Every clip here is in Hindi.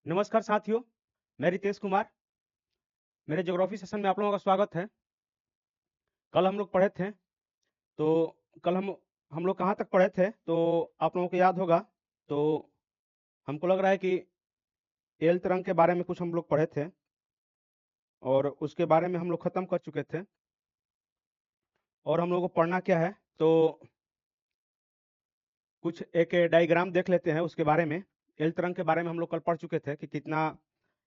नमस्कार साथियों, मैं रितेश कुमार। मेरे ज्योग्राफी सेशन में आप लोगों का स्वागत है। कल हम लोग पढ़े थे, तो कल हम लोग कहाँ तक पढ़े थे, तो आप लोगों को याद होगा। तो हमको लग रहा है कि एल तरंग के बारे में कुछ हम लोग पढ़े थे और उसके बारे में हम लोग खत्म कर चुके थे। और हम लोग को पढ़ना क्या है, तो कुछ एक डायग्राम देख लेते हैं उसके बारे में। एल तरंग के बारे में हम लोग कल पढ़ चुके थे कि कितना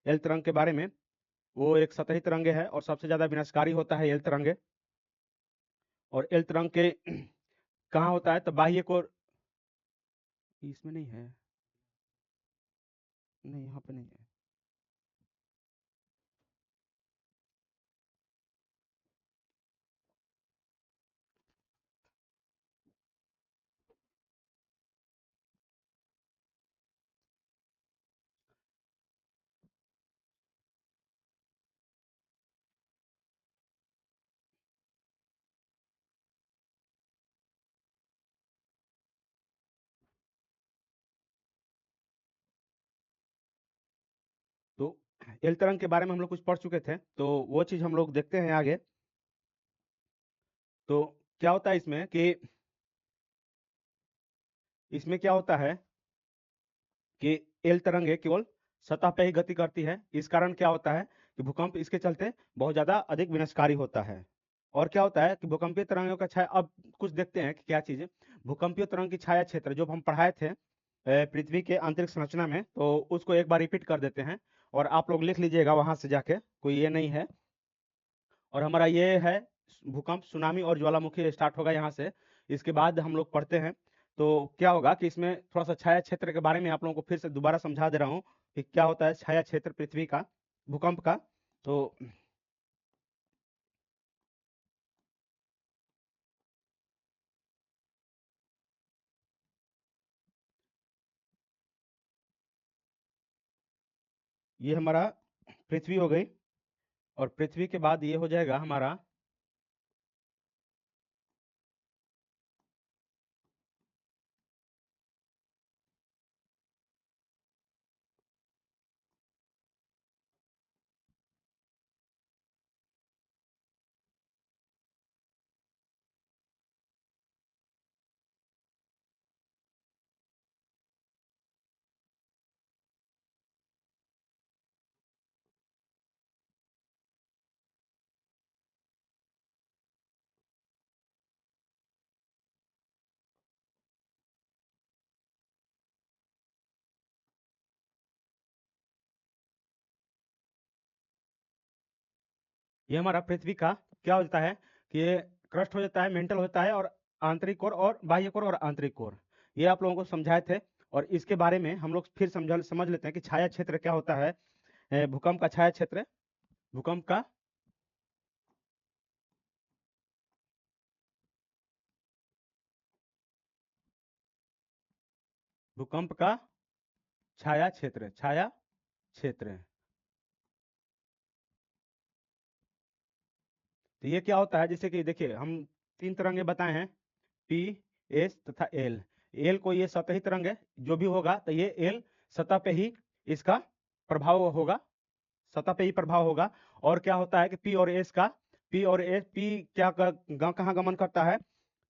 एल तरंग के बारे में। वो एक सतही तरंगे है और सबसे ज्यादा विनाशकारी होता है एल तरंगे। और एल तरंग के कहाँ होता है, तो बाह्य कोर इसमें नहीं है, नहीं यहाँ पे नहीं है। तो एल तरंग के बारे में हम लोग कुछ पढ़ चुके थे, तो वो चीज हम लोग देखते हैं आगे। तो क्या होता है इसमें कि इसमें क्या होता है कि एल तरंगे केवल सतह पे ही गति करती है। इस कारण क्या होता है कि भूकंप इसके चलते बहुत ज्यादा अधिक विनाशकारी होता है। और क्या होता है कि भूकंपीय तरंगों का छाया, अब कुछ देखते हैं कि क्या चीज है। भूकंपीय तरंग की छाया क्षेत्र जो हम पढ़ाए थे पृथ्वी के आंतरिक संरचना में, तो उसको एक बार रिपीट कर देते हैं और आप लोग लिख लीजिएगा वहां से जाके, कोई ये नहीं है। और हमारा ये है भूकंप, सुनामी और ज्वालामुखी स्टार्ट होगा यहाँ से। इसके बाद हम लोग पढ़ते हैं। तो क्या होगा कि इसमें थोड़ा सा छाया क्षेत्र के बारे में आप लोगों को फिर से दोबारा समझा दे रहा हूँ कि क्या होता है छाया क्षेत्र पृथ्वी का, भूकंप का। तो ये हमारा पृथ्वी हो गई। और पृथ्वी के बाद ये हो जाएगा हमारा, ये हमारा पृथ्वी का क्या होता है कि ये क्रस्ट हो जाता है, मेंटल होता है, और आंतरिक कोर और बाह्य कोर और आंतरिक कोर, ये आप लोगों को समझाए थे। और इसके बारे में हम लोग फिर समझ लेते हैं कि छाया क्षेत्र क्या होता है। भूकंप का छाया क्षेत्र, भूकंप का भूकंप का छाया क्षेत्र, छाया क्षेत्र। तो ये क्या होता है, जैसे कि देखिए हम तीन तरंगे बताए हैं, पी, एस तथा एल। एल को ये सतही तरंग है, जो भी होगा तो ये एल सतह पे ही इसका प्रभाव होगा, सतह पे ही प्रभाव होगा। और क्या होता है कि पी और एस का, पी और एस, पी क्या कहाँ गमन करता है,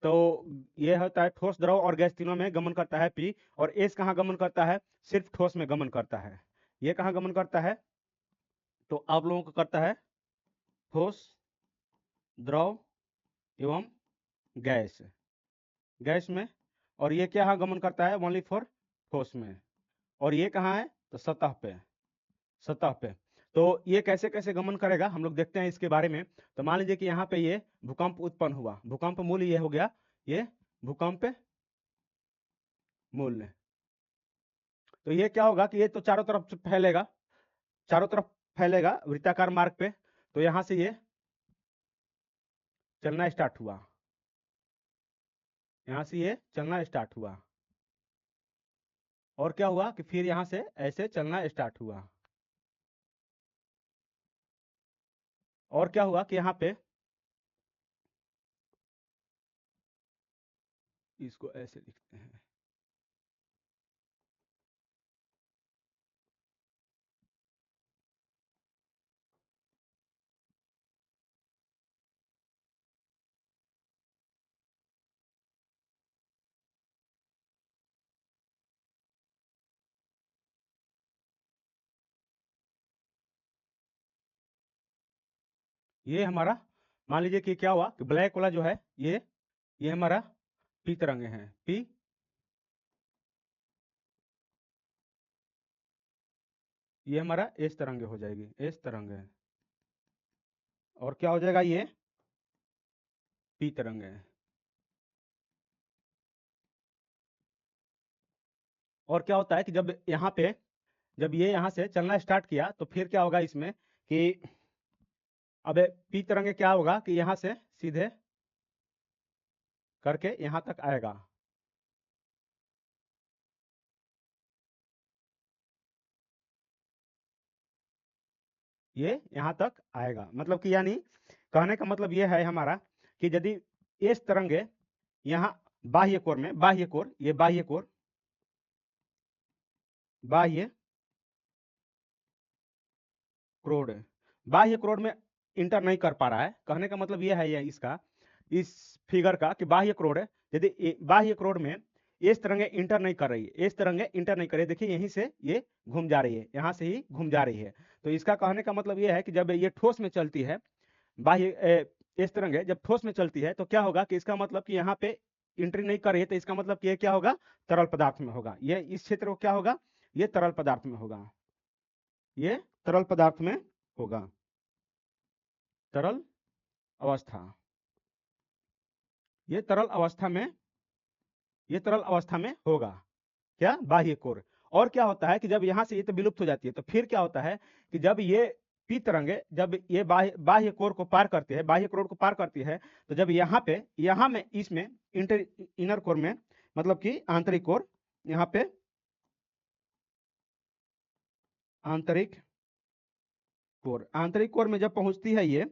तो ये होता है ठोस, द्रव और गैस तीनों में गमन करता है पी। और एस कहाँ गमन करता है, सिर्फ ठोस में गमन करता है। ये कहाँ गमन करता है, तो आप लोगों को करता है ठोस, द्रव एवं गैस, गैस में। और ये क्या हाँ गमन करता है, ओनली फॉर ठोस में। और ये कहाँ है, तो सतह पे, सतह पे। तो ये कैसे कैसे गमन करेगा हम लोग देखते हैं इसके बारे में। तो मान लीजिए कि यहाँ पे ये भूकंप उत्पन्न हुआ, भूकंप मूल ये हो गया, ये भूकंप मूल। तो ये क्या होगा कि ये तो चारों तरफ से फैलेगा, चारों तरफ फैलेगा वृत्ताकार मार्ग पे। तो यहाँ से ये चलना स्टार्ट हुआ, यहाँ से ये चलना स्टार्ट हुआ। और क्या हुआ कि फिर यहाँ से ऐसे चलना स्टार्ट हुआ। और क्या हुआ कि यहाँ पे इसको ऐसे लिखते हैं, ये हमारा मान लीजिए कि क्या हुआ कि ब्लैक वाला जो है ये हमारा पी तरंगे हैं, पी, ये हमारा एस तरंगे हो जाएगी, एस तरंगे, और क्या हो जाएगा ये पी तरंगे। और क्या होता है कि जब यहाँ पे जब ये यहाँ से चलना स्टार्ट किया तो फिर क्या होगा इसमें कि अब पी तरंगे क्या होगा कि यहाँ से सीधे करके यहाँ तक आएगा, ये यहाँ तक आएगा। मतलब कि यानी कहने का मतलब ये है हमारा कि यदि इस तरंगे यहाँ बाह्य कोर में, बाह्य कोर, ये बाह्य कोर, बाह्य क्रोड, बाह्य क्रोड में इंटर नहीं कर पा रहा है। कहने का मतलब ये है ये इसका, इस फिगर का, कि बाह्य क्रोड यदि बाह्य क्रोड में इस तरंगे इंटर नहीं कर रही है, इस तरंगे इंटर नहीं कर रही है, देखिए यहीं से ये घूम जा रही है, यहाँ से ही घूम जा रही है। तो इसका कहने का मतलब ये है कि जब ये ठोस में चलती है, बाह्य इस तरंगे जब ठोस में चलती है तो क्या होगा कि इसका मतलब कि यहाँ पे एंट्री नहीं कर रही है, तो इसका मतलब कि ये क्या होगा, तरल पदार्थ में होगा। ये इस क्षेत्र को क्या होगा, ये तरल पदार्थ में होगा, ये तरल पदार्थ में होगा, तरल अवस्था, ये तरल अवस्था में, ये तरल अवस्था में होगा क्या, बाह्य कोर। और क्या होता है कि जब यहाँ से ये तो विलुप्त हो जाती है, तो फिर क्या होता है कि जब ये पी तरंगे जब ये बाह्य कोर को पार करती है, बाह्य कोर को पार करती है, तो जब यहाँ पे, यहाँ में इसमें इनर कोर में, मतलब कि आंतरिक कोर, यहाँ पे आंतरिक कोर, आंतरिक कोर में जब पहुंचती है ये,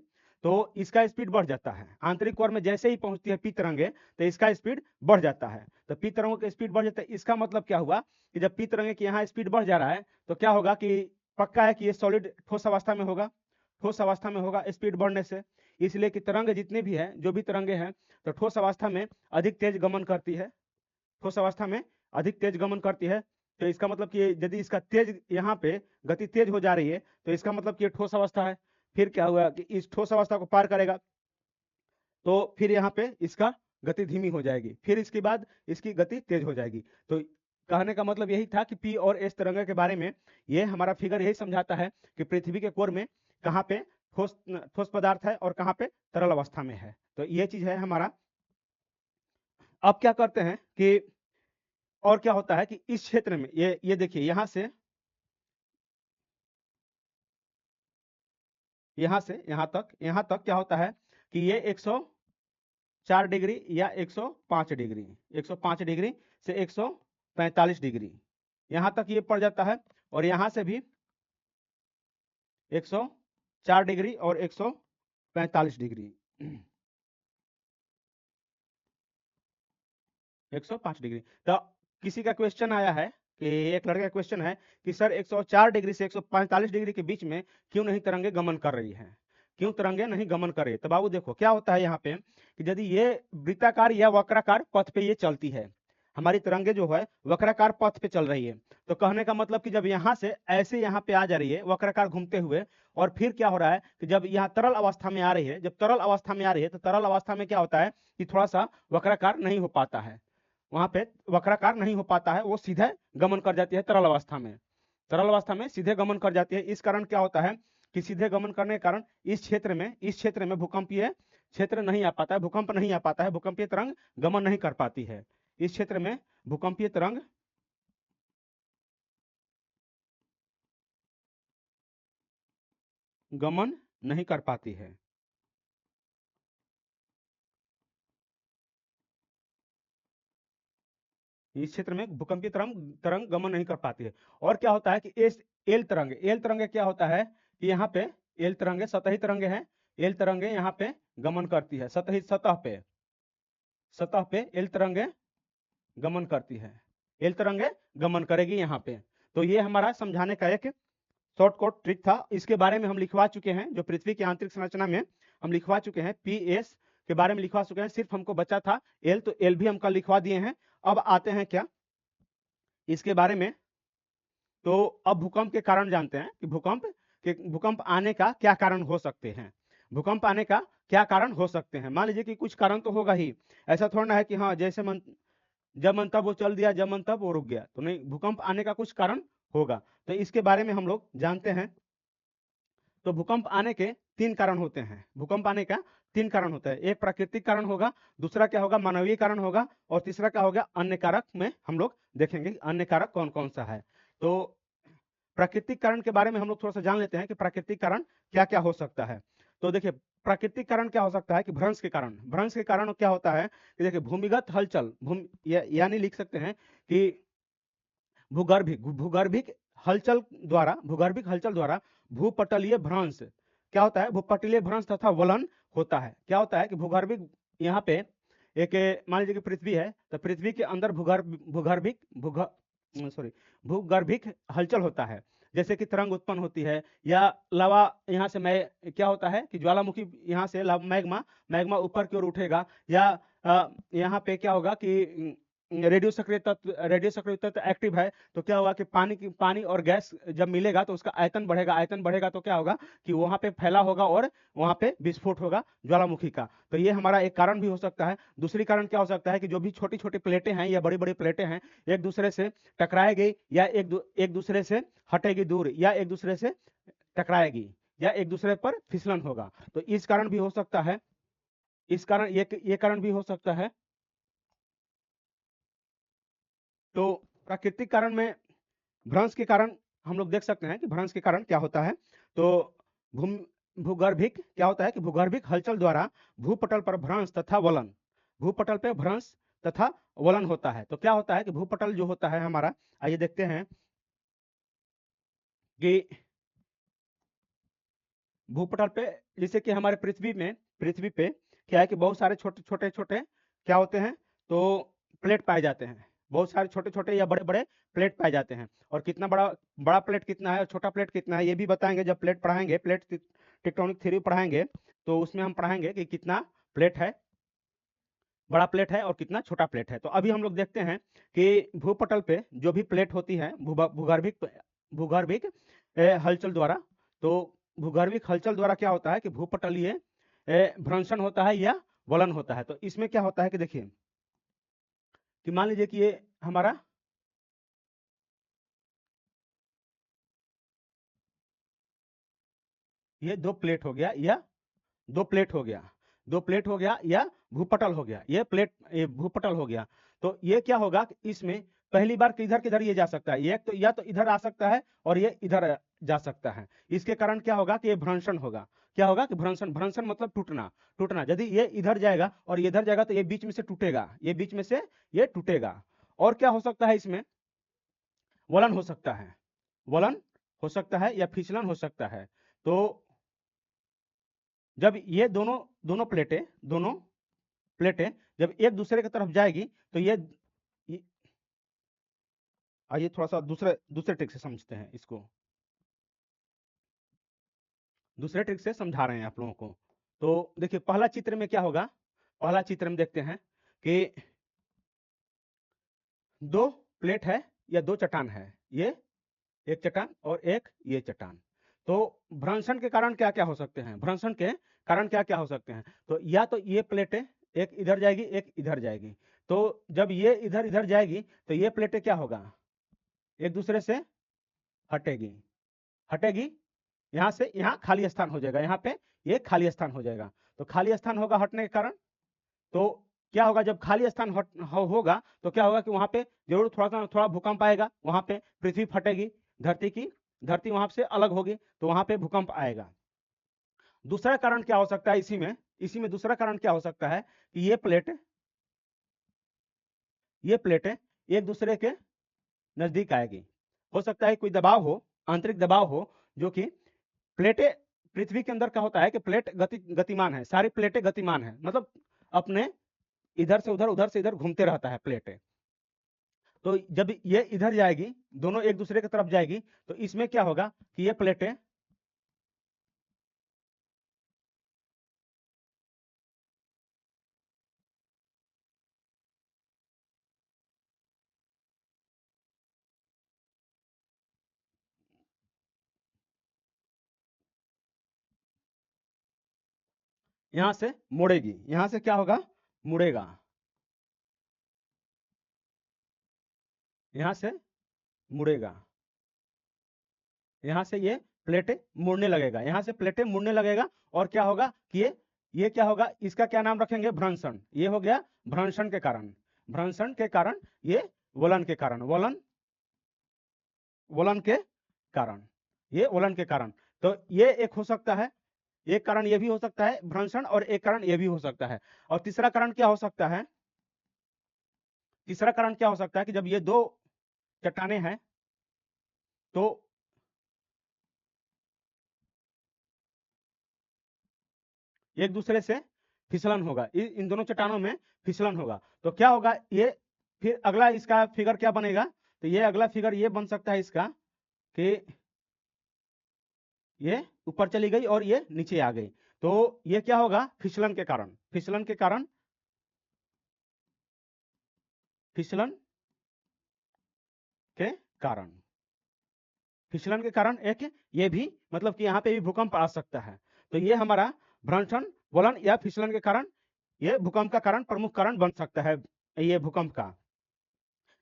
तो इसका स्पीड बढ़ जाता है। आंतरिक कोर में जैसे ही पहुंचती है पी तरंगे, तो इसका स्पीड बढ़ जाता है। तो पी तरंगों का स्पीड बढ़ जाता है, इसका मतलब क्या हुआ कि जब पी तरंगे की यहाँ स्पीड बढ़ जा रहा है, तो क्या होगा कि पक्का है कि ये सॉलिड ठोस अवस्था में होगा, ठोस अवस्था में होगा स्पीड बढ़ने से। इसलिए कि तरंग जितने भी हैं, जो भी तरंगे हैं, तो ठोस अवस्था में अधिक तेज गमन करती है, ठोस अवस्था में अधिक तेज गमन करती है। तो इसका मतलब कि यदि इसका तेज यहाँ पे गति तेज हो जा रही है, तो इसका मतलब कि ये ठोस अवस्था है। फिर क्या हुआ कि इस ठोस अवस्था को पार करेगा, तो फिर यहाँ पे इसका गति धीमी हो जाएगी, फिर इसके बाद इसकी गति तेज हो जाएगी। तो कहने का मतलब यही था कि पी और एस तरंग के बारे में ये हमारा फिगर यही समझाता है कि पृथ्वी के कोर में कहाँ पे ठोस ठोस पदार्थ है और कहाँ पे तरल अवस्था में है। तो ये चीज है हमारा। अब क्या करते हैं कि और क्या होता है कि इस क्षेत्र में ये देखिए यहाँ से यहाँ तक क्या होता है कि ये 104 डिग्री या 105 डिग्री, 105 डिग्री से 145 डिग्री यहाँ तक ये पड़ जाता है। और यहाँ से भी 104 डिग्री और 145 डिग्री 105 डिग्री। तो किसी का क्वेश्चन आया है कि एक लड़के का क्वेश्चन है कि सर 104 डिग्री से 145 डिग्री के बीच में क्यों नहीं तरंगे गमन कर रही हैं, क्यों तरंगे नहीं गमन कर रही है। तो बाबू देखो क्या होता है यहाँ पे कि यदि ये वृत्ताकार या वक्राकार पथ पे ये चलती है, हमारी तरंगे जो है वक्राकार पथ पे चल रही है, तो कहने का मतलब कि जब यहाँ से ऐसे यहाँ पे आ जा रही है वक्राकार घूमते हुए, और फिर क्या हो रहा है कि जब यहाँ तरल अवस्था में आ रही है, जब तरल अवस्था में आ रही है, तो तरल अवस्था में क्या होता है कि थोड़ा सा वक्राकार नहीं हो पाता है, वहां पे वक्राकार नहीं हो पाता है, वो सीधे गमन कर जाती है तरल अवस्था में, तरल अवस्था में सीधे गमन कर जाती है। इस कारण क्या होता है कि सीधे गमन करने के कारण इस क्षेत्र में भूकंपीय क्षेत्र नहीं आ पाता है, भूकंप नहीं आ पाता है, भूकंपीय तरंग गमन नहीं कर पाती है, इस क्षेत्र में भूकंपीय तरंग गमन नहीं कर पाती है, इस क्षेत्र में भूकंपीय तरंग तरंग गमन नहीं कर पाती है। और क्या होता है कि इस एल तरंगे क्या होता है कि यहाँ पे एल तरंगे सतही तरंगे हैं, एल तरंगे यहाँ पे गमन करती है, सतही सतह पे एल तरंगे गमन करती है, एल तरंगे गमन करेगी यहाँ पे। तो ये हमारा समझाने का एक शॉर्टकट ट्रिक था, इसके बारे में हम लिखवा चुके हैं, जो पृथ्वी की आंतरिक संरचना में हम लिखवा चुके हैं, पी एस के बारे में लिखवा चुके हैं, सिर्फ हमको बचा था एल, तो एल भी हम कल लिखवा दिए हैं। अब आते हैं क्या इसके बारे में, तो अब भूकंप के कारण जानते हैं कि भूकंप आने का क्या कारण हो सकते हैं। भूकंप आने का क्या कारण हो सकते हैं। मान लीजिए कि कुछ कारण तो होगा ही, ऐसा थोड़ा ना है कि हाँ जैसे मन जब मन तब वो चल दिया, जब मन तब वो रुक गया, तो नहीं, भूकंप आने का कुछ कारण होगा। तो इसके बारे में हम लोग जानते हैं। तो भूकंप आने के तीन कारण होते हैं। भूकंप आने का तीन कारण होता है, एक प्राकृतिक कारण होगा, दूसरा क्या होगा मानवीय कारण होगा, और तीसरा क्या होगा अन्य कारक में हम लोग देखेंगे अन्य कारक कौन कौन सा है। तो प्राकृतिक कारण के बारे में हम लोग थोड़ा सा जान लेते हैं कि प्राकृतिक कारण क्या क्या हो सकता है। तो देखिए प्राकृतिक कारण क्या हो सकता है कि भ्रंश के कारण। भ्रंश के कारण क्या होता है कि देखिए भूमिगत हलचल यानी लिख सकते हैं कि भूगर्भिक हलचल द्वारा भूपटलीय भ्रंश क्या होता है, भूपटलीय भ्रंश तथा वलन होता है। क्या होता है कि भूगर्भिक यहाँ पे एक मान लीजिए कि पृथ्वी है, तो पृथ्वी के अंदर भूगर्भिक हलचल होता है, जैसे कि तरंग उत्पन्न होती है, या लावा यहाँ से मैं क्या होता है कि ज्वालामुखी यहाँ से मैग्मा मैग्मा ऊपर की ओर उठेगा, या यहाँ पे क्या होगा कि रेडियो सक्रिय तत्व एक्टिव है, तो क्या होगा कि पानी और गैस जब मिलेगा तो उसका आयतन बढ़ेगा, आयतन बढ़ेगा तो क्या होगा कि वहां पे फैला होगा और वहां पे विस्फोट होगा ज्वालामुखी का। तो ये हमारा एक कारण भी हो सकता है। दूसरी कारण क्या हो सकता है कि जो भी छोटी छोटी प्लेटें हैं या बड़ी बड़ी प्लेटें हैं, एक दूसरे से टकराएगी, या एक दूसरे से हटेगी दूर, या एक दूसरे से टकराएगी, या एक दूसरे पर फिसलन होगा। तो इस कारण भी हो सकता है, इस कारण ये कारण भी हो सकता है। तो प्राकृतिक कारण में भ्रंश के कारण हम लोग देख सकते हैं कि भ्रंश के कारण क्या होता है। तो भूम भूगर्भिक क्या होता है कि भूगर्भिक हलचल द्वारा भूपटल पर भ्रंश तथा वलन, भूपटल पे भ्रंश तथा वलन होता है। तो क्या होता है कि भूपटल जो होता है हमारा, आइए देखते हैं कि भूपटल पे जैसे कि हमारे पृथ्वी पे क्या है कि बहुत सारे छोटे छोटे छोटे क्या होते हैं, तो प्लेट पाए जाते हैं। बहुत सारे छोटे छोटे या बड़े बड़े प्लेट पाए जाते हैं। और कितना बड़ा बड़ा प्लेट कितना है और छोटा प्लेट कितना है, ये भी बताएंगे जब प्लेट पढ़ाएंगे, प्लेट टेक्टोनिक थ्योरी पढ़ाएंगे, तो उसमें हम पढ़ाएंगे कि कितना प्लेट है, बड़ा प्लेट है और कितना छोटा प्लेट है। तो अभी हम लोग देखते हैं कि भूपटल पे जो भी प्लेट होती है भूगर्भिक भूगर्भिक हलचल द्वारा, तो भूगर्भिक हलचल द्वारा क्या होता है कि भूपटलीय भ्रंशन होता है या वलन होता है। तो इसमें क्या होता है कि देखिए कि मान लीजिए कि ये हमारा ये दो प्लेट हो गया, या दो प्लेट हो गया, दो प्लेट हो गया, या भूपटल हो गया, ये भूपटल हो गया। तो ये क्या होगा कि इसमें पहली बार किधर किधर ये जा सकता है, ये तो या तो इधर आ सकता है और ये इधर जा सकता है। इसके कारण क्या होगा कि ये भ्रंशन होगा। क्या होगा कि भ्रंशन, भ्रंशन मतलब टूटना, टूटना। यदि ये इधर जाएगा और ये इधर जाएगा तो ये बीच में से टूटेगा, ये बीच में से ये टूटेगा। और क्या हो सकता है इसमें, वलन हो सकता है, वलन हो सकता है या फिसलन हो सकता है। तो जब ये दोनों दोनों प्लेटें दोनों प्लेटें जब एक दूसरे की तरफ जाएगी तो ये आइए थोड़ा सा दूसरे दूसरे ट्रिक से समझते हैं इसको, दूसरे ट्रिक से समझा रहे हैं आप लोगों को। तो देखिए पहला चित्र में क्या होगा, पहला चित्र में देखते हैं कि दो प्लेट है या दो चट्टान है, ये एक चट्टान और एक ये चट्टान। तो भ्रंशन के कारण क्या क्या हो सकते हैं, भ्रंशन के कारण क्या क्या हो सकते हैं। तो या तो ये प्लेटें एक इधर जाएगी एक इधर जाएगी, तो जब ये इधर इधर जाएगी तो ये प्लेटें क्या होगा एक दूसरे से हटेगी, हटेगी, यहाँ से यहाँ खाली स्थान हो जाएगा, यहाँ पे ये खाली स्थान हो जाएगा। तो खाली स्थान होगा हटने के कारण, तो क्या होगा जब खाली स्थान होगा तो क्या होगा कि वहां पे जरूर थोड़ा भूकंप आएगा, वहां पे पृथ्वी फटेगी, धरती वहां से अलग होगी, तो वहां पे भूकंप आएगा। दूसरा कारण क्या हो सकता है इसी में दूसरा कारण क्या हो सकता है कि ये प्लेटें एक दूसरे के नजदीक आएगी। हो सकता है कोई दबाव हो, आंतरिक दबाव हो, जो कि प्लेटें पृथ्वी के अंदर क्या होता है कि प्लेट गतिमान है, सारी प्लेटें गतिमान है, मतलब अपने इधर से उधर उधर से इधर घूमते रहता है प्लेटें। तो जब ये इधर जाएगी, दोनों एक दूसरे की तरफ जाएगी, तो इसमें क्या होगा कि ये प्लेटें यहां से मुड़ेगी, यहां से क्या होगा, मुड़ेगा, यहां से मुड़ेगा, यहां से ये प्लेटें मुड़ने लगेगा, यहां से प्लेटें मुड़ने लगेगा और क्या होगा कि ये क्या होगा, इसका क्या नाम रखेंगे, भ्रंशन। ये हो गया भ्रंशन के कारण, भ्रंशन के कारण, ये वलन के कारण, वलन, वलन के कारण, ये वलन के कारण। तो ये एक हो सकता है, एक कारण ये भी हो सकता है भ्रंशन, और एक कारण ये भी हो सकता है। और तीसरा कारण क्या हो सकता है, तीसरा कारण क्या हो सकता है कि जब ये दो चट्टाने हैं तो एक दूसरे से फिसलन होगा, इन दोनों चट्टानों में फिसलन होगा, तो क्या होगा, ये फिर अगला इसका फिगर क्या बनेगा, तो ये अगला फिगर ये बन सकता है इसका कि ये ऊपर चली गई और ये नीचे आ गई, तो ये क्या होगा, फिसलन के कारण, फिसलन के कारण, फिसलन के कारण, फिसलन के कारण एक ये भी मतलब कि यहाँ पे भी भूकंप आ सकता है। तो ये हमारा भ्रंशन, वलन या फिसलन के कारण ये भूकंप का कारण, प्रमुख कारण बन सकता है ये भूकंप का।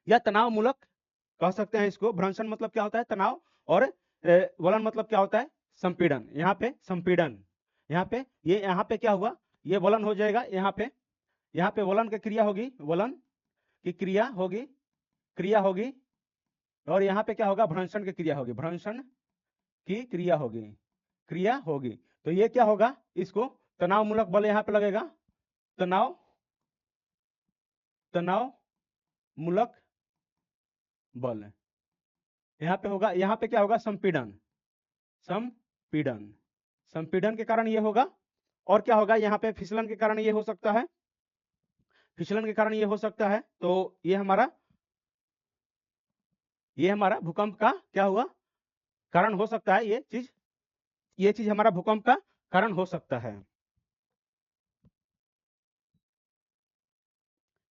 या तनाव मूलक कह सकते हैं इसको, भ्रंशन मतलब क्या होता है, तनाव, और वलन मतलब क्या होता है, संपीड़न। यहाँ पे संपीड़न, यहाँ पे ये यहाँ पे क्या हुआ, ये वलन हो जाएगा, यहाँ पे वलन की क्रिया होगी, वलन की क्रिया होगी, क्रिया होगी, और यहाँ पे क्या होगा, भ्रंशन की क्रिया होगी, भ्रंशन की क्रिया होगी, क्रिया होगी। तो ये क्या होगा, इसको तनाव मूलक बल यहाँ पे लगेगा, तनाव, तनाव मूलक बल यहाँ पे होगा, यहाँ पे क्या होगा, संपीड़न, संपीड़न, संपीड़न के कारण ये होगा। और क्या होगा, यहाँ पे फिसलन के कारण ये हो सकता है, फिसलन के कारण ये हो सकता है। तो ये हमारा भूकंप का क्या हुआ, कारण हो सकता है, ये चीज हमारा भूकंप का कारण हो सकता है,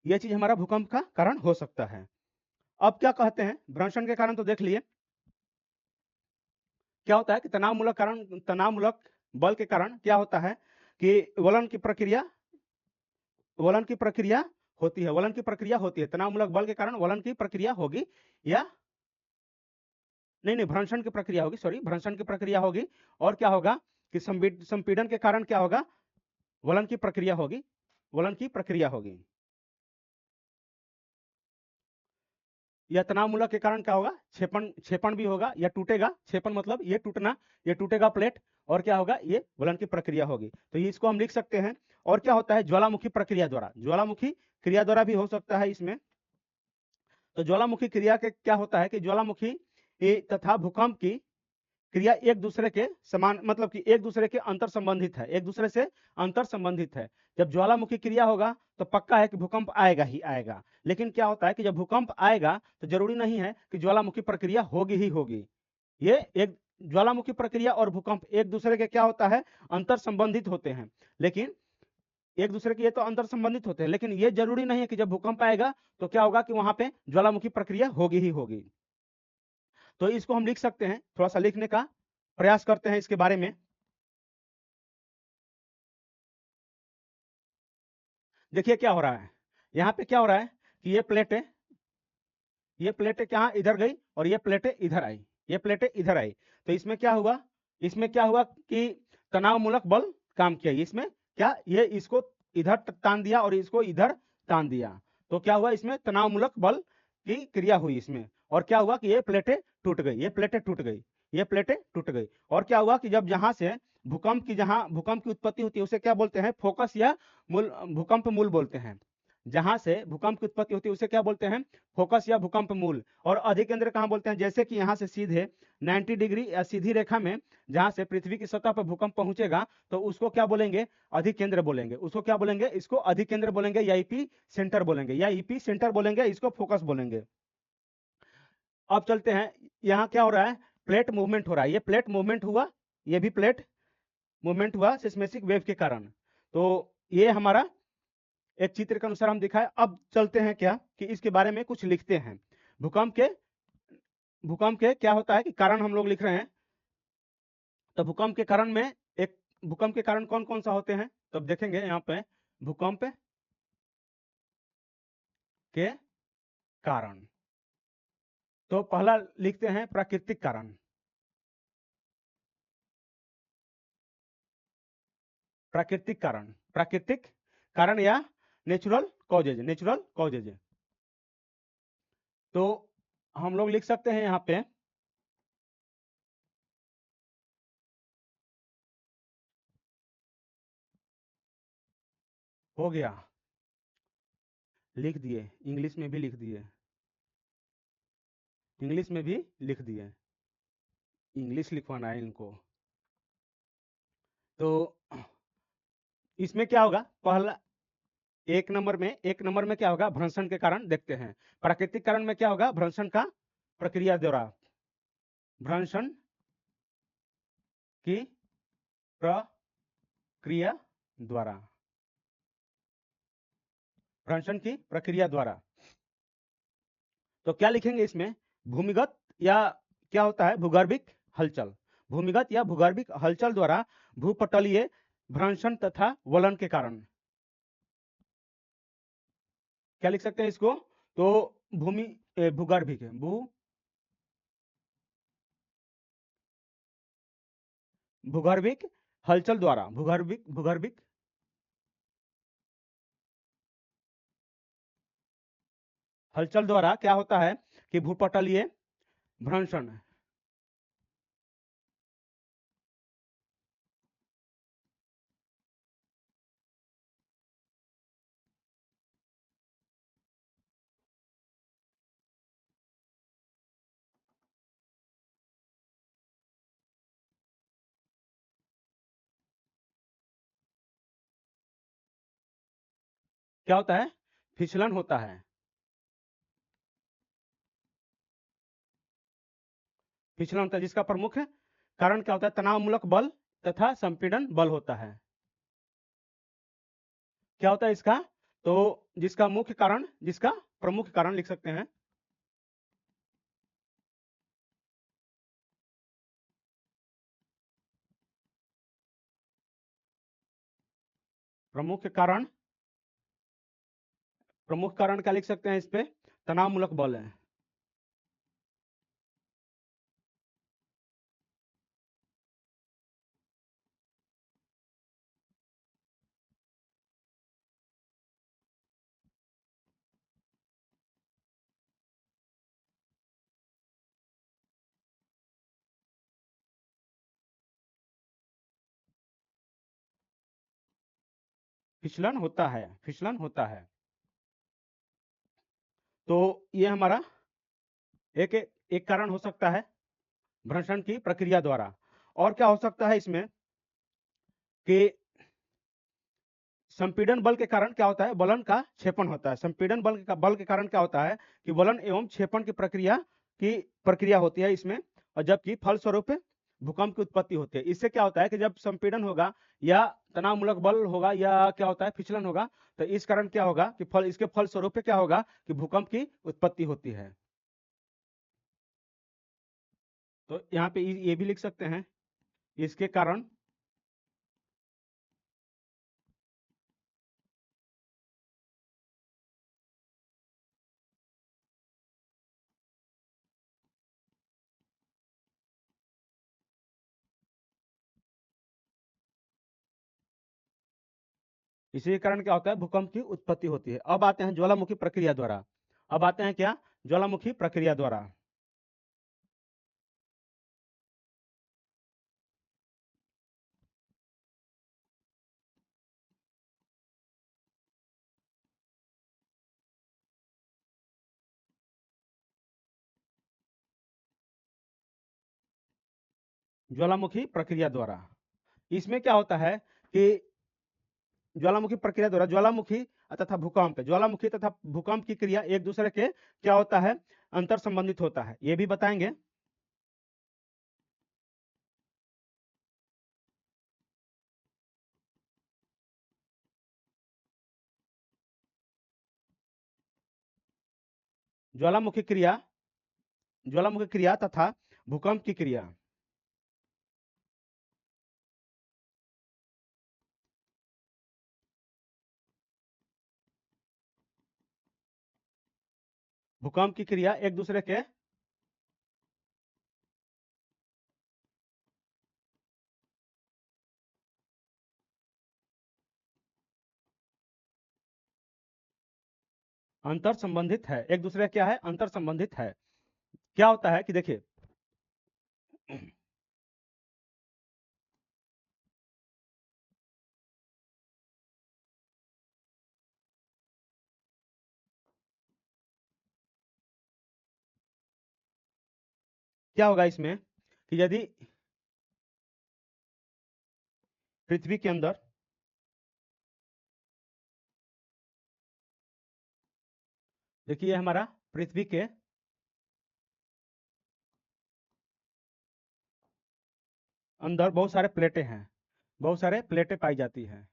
ये चीज हमारा भूकंप का कारण हो सकता है। अब क्या कहते हैं, भ्रंशन के कारण तो देख लिए, क्या होता है कि तनाव मूलक कारण, तनाव मूलक बल के कारण क्या होता है कि वलन की प्रक्रिया, वलन की प्रक्रिया होती है, वलन की प्रक्रिया होती है, तनाव मूलक बल के कारण वलन की प्रक्रिया होगी, या नहीं, भ्रंशन की प्रक्रिया होगी, सॉरी, भ्रंशन की प्रक्रिया होगी। और क्या होगा कि संपीड़न के कारण क्या होगा, वलन की प्रक्रिया होगी, वलन की प्रक्रिया होगी। या तनाव मूलक के कारण क्या होगा, क्षेपण, क्षेपण भी होगा, या टूटेगा, क्षेपण मतलब ये टूटना, ये टूटेगा प्लेट, और क्या होगा, ये वलन की प्रक्रिया होगी। तो ये इसको हम लिख सकते हैं। और क्या होता है, ज्वालामुखी प्रक्रिया द्वारा, ज्वालामुखी क्रिया द्वारा भी हो सकता है इसमें। तो ज्वालामुखी क्रिया के क्या होता है कि ज्वालामुखी तथा भूकंप की क्रिया एक दूसरे के समान, मतलब कि एक दूसरे के अंतर संबंधित है, एक दूसरे से अंतर संबंधित है। जब ज्वालामुखी क्रिया होगा तो पक्का है कि भूकंप आएगा ही आएगा। लेकिन क्या होता है कि जब भूकंप आएगा तो जरूरी नहीं है कि ज्वालामुखी प्रक्रिया होगी ही होगी। ये एक ज्वालामुखी प्रक्रिया और भूकंप एक दूसरे के क्या होता है, अंतर संबंधित होते हैं। लेकिन एक दूसरे के ये तो अंतर संबंधित होते हैं, लेकिन ये जरूरी नहीं है कि जब भूकंप आएगा तो क्या होगा कि वहां पे ज्वालामुखी प्रक्रिया होगी ही होगी। तो इसको हम लिख सकते हैं, थोड़ा सा लिखने का प्रयास करते हैं इसके बारे में। देखिए क्या हो रहा है, यहाँ पे क्या हो रहा है कि ये प्लेटें क्या इधर गई और ये प्लेटें इधर आई, ये प्लेटें इधर आई। तो इसमें क्या हुआ, इसमें क्या हुआ कि तनाव मूलक बल काम किया, इसमें क्या, ये इसको इधर तान दिया और इसको इधर तान दिया। तो क्या हुआ, इसमें तनाव मूलक बल की क्रिया हुई इसमें। और क्या हुआ कि ये प्लेटें टूट गई, ये प्लेटें टूट गई, ये प्लेटें टूट गई। और क्या हुआ कि जब जहां से जहां भूकंप की उत्पत्ति होती है उसे क्या बोलते हैं, फोकस या मूल, भूकंप मूल बोलते हैं। जहां से भूकंप की उत्पत्ति होती है उसे क्या बोलते हैं, फोकस या भूकंप मूल। और अधिकेंद्र कहां बोलते हैं, जैसे कि यहां से सीधे 90 डिग्री या सीधी रेखा में जहां से पृथ्वी की सतह पर भूकंप पहुंचेगा तो उसको क्या बोलेंगे, अधिकेंद्र बोलेंगे, उसको क्या बोलेंगे, इसको अधिकेंद्र बोलेंगे, या ईपी सेंटर बोलेंगे, या ईपी सेंटर बोलेंगे, इसको फोकस बोलेंगे। अब चलते हैं, यहाँ क्या हो रहा है, प्लेट मूवमेंट हो रहा है, ये प्लेट मूवमेंट हुआ, ये भी प्लेट मूवमेंट हुआ सिस्मेटिक वेव के कारण। तो ये हमारा एक चित्र के अनुसार हम दिखाए। अब चलते हैं क्या कि इसके बारे में कुछ लिखते हैं। भूकंप के क्या होता है कि कारण हम लोग लिख रहे हैं। तो भूकंप के कारण में एक, भूकंप के कारण कौन कौन सा होते हैं, तो अब देखेंगे यहाँ पे भूकंप के कारण। तो पहला लिखते हैं प्राकृतिक कारण। प्राकृतिक कारण या नेचुरल कॉजेज, नेचुरल कॉजेज। तो हम लोग लिख सकते हैं यहाँ पे हो गया, लिख दिए, इंग्लिश में भी लिख दिए, इंग्लिश में भी लिख दिए, इंग्लिश लिखवाना है इनको। तो इसमें क्या होगा, पहला एक नंबर में क्या होगा, भ्रंशन के कारण देखते हैं। प्राकृतिक कारण में क्या होगा, भ्रंशन का प्रक्रिया द्वारा, भ्रंशन की प्रक्रिया द्वारा, भ्रंशन की प्रक्रिया द्वारा। तो क्या लिखेंगे इसमें, भूमिगत या क्या होता है, भूगर्भिक हलचल, भूमिगत या भूगर्भिक हलचल द्वारा भूपटलीय भ्रंशन तथा वलन के कारण। क्या लिख सकते हैं इसको, तो भूमि भूगर्भिक है, भूगर्भिक हलचल द्वारा, भूगर्भिक हलचल द्वारा क्या होता है कि भूपटलीय भ्रंशन, क्या होता है, फिसलन होता है, फिसलन होता है, जिसका प्रमुख कारण क्या होता है, तनावमूलक बल तथा संपीड़न बल होता है। क्या होता है इसका, तो जिसका मुख्य कारण, जिसका प्रमुख कारण लिख सकते हैं, प्रमुख कारण, प्रमुख कारण क्या लिख सकते हैं इस पे, तनावमूलक बल है। फिसलन होता है, फिसलन होता है। तो ये हमारा एक एक कारण हो सकता है भ्रंशन की प्रक्रिया द्वारा। और क्या हो सकता है इसमें कि संपीड़न बल के कारण क्या होता है, वलन का क्षेपण होता है। संपीड़न बल के कारण क्या होता है कि वलन एवं क्षेपण की प्रक्रिया होती है इसमें, और जबकि फलस्वरूप भूकंप की उत्पत्ति होती है। इससे क्या होता है कि जब संपीड़न होगा या तनावमूलक बल होगा या क्या होता है फिसलन होगा, तो इस कारण क्या होगा कि इसके फलस्वरूप क्या होगा कि भूकंप की उत्पत्ति होती है। तो यहाँ पे ये भी लिख सकते हैं, इसके कारण इसी के कारण क्या होता है, भूकंप की उत्पत्ति होती है। अब आते हैं ज्वालामुखी प्रक्रिया द्वारा, अब आते हैं क्या, ज्वालामुखी प्रक्रिया द्वारा। ज्वालामुखी प्रक्रिया द्वारा, इसमें क्या होता है कि ज्वालामुखी प्रक्रिया द्वारा ज्वालामुखी तथा भूकंप, ज्वालामुखी तथा भूकंप की क्रिया एक दूसरे के क्या होता है, अंतर संबंधित होता है, ये भी बताएंगे। ज्वालामुखी क्रिया, ज्वालामुखी क्रिया तथा भूकंप की क्रिया, भूकंप की क्रिया एक दूसरे के अंतर संबंधित है, एक दूसरे क्या है, अंतर संबंधित है। क्या होता है कि देखिए क्या होगा इसमें कि यदि पृथ्वी के अंदर देखिए हमारा पृथ्वी के अंदर बहुत सारे प्लेटें हैं, बहुत सारे प्लेटें पाई जाती हैं।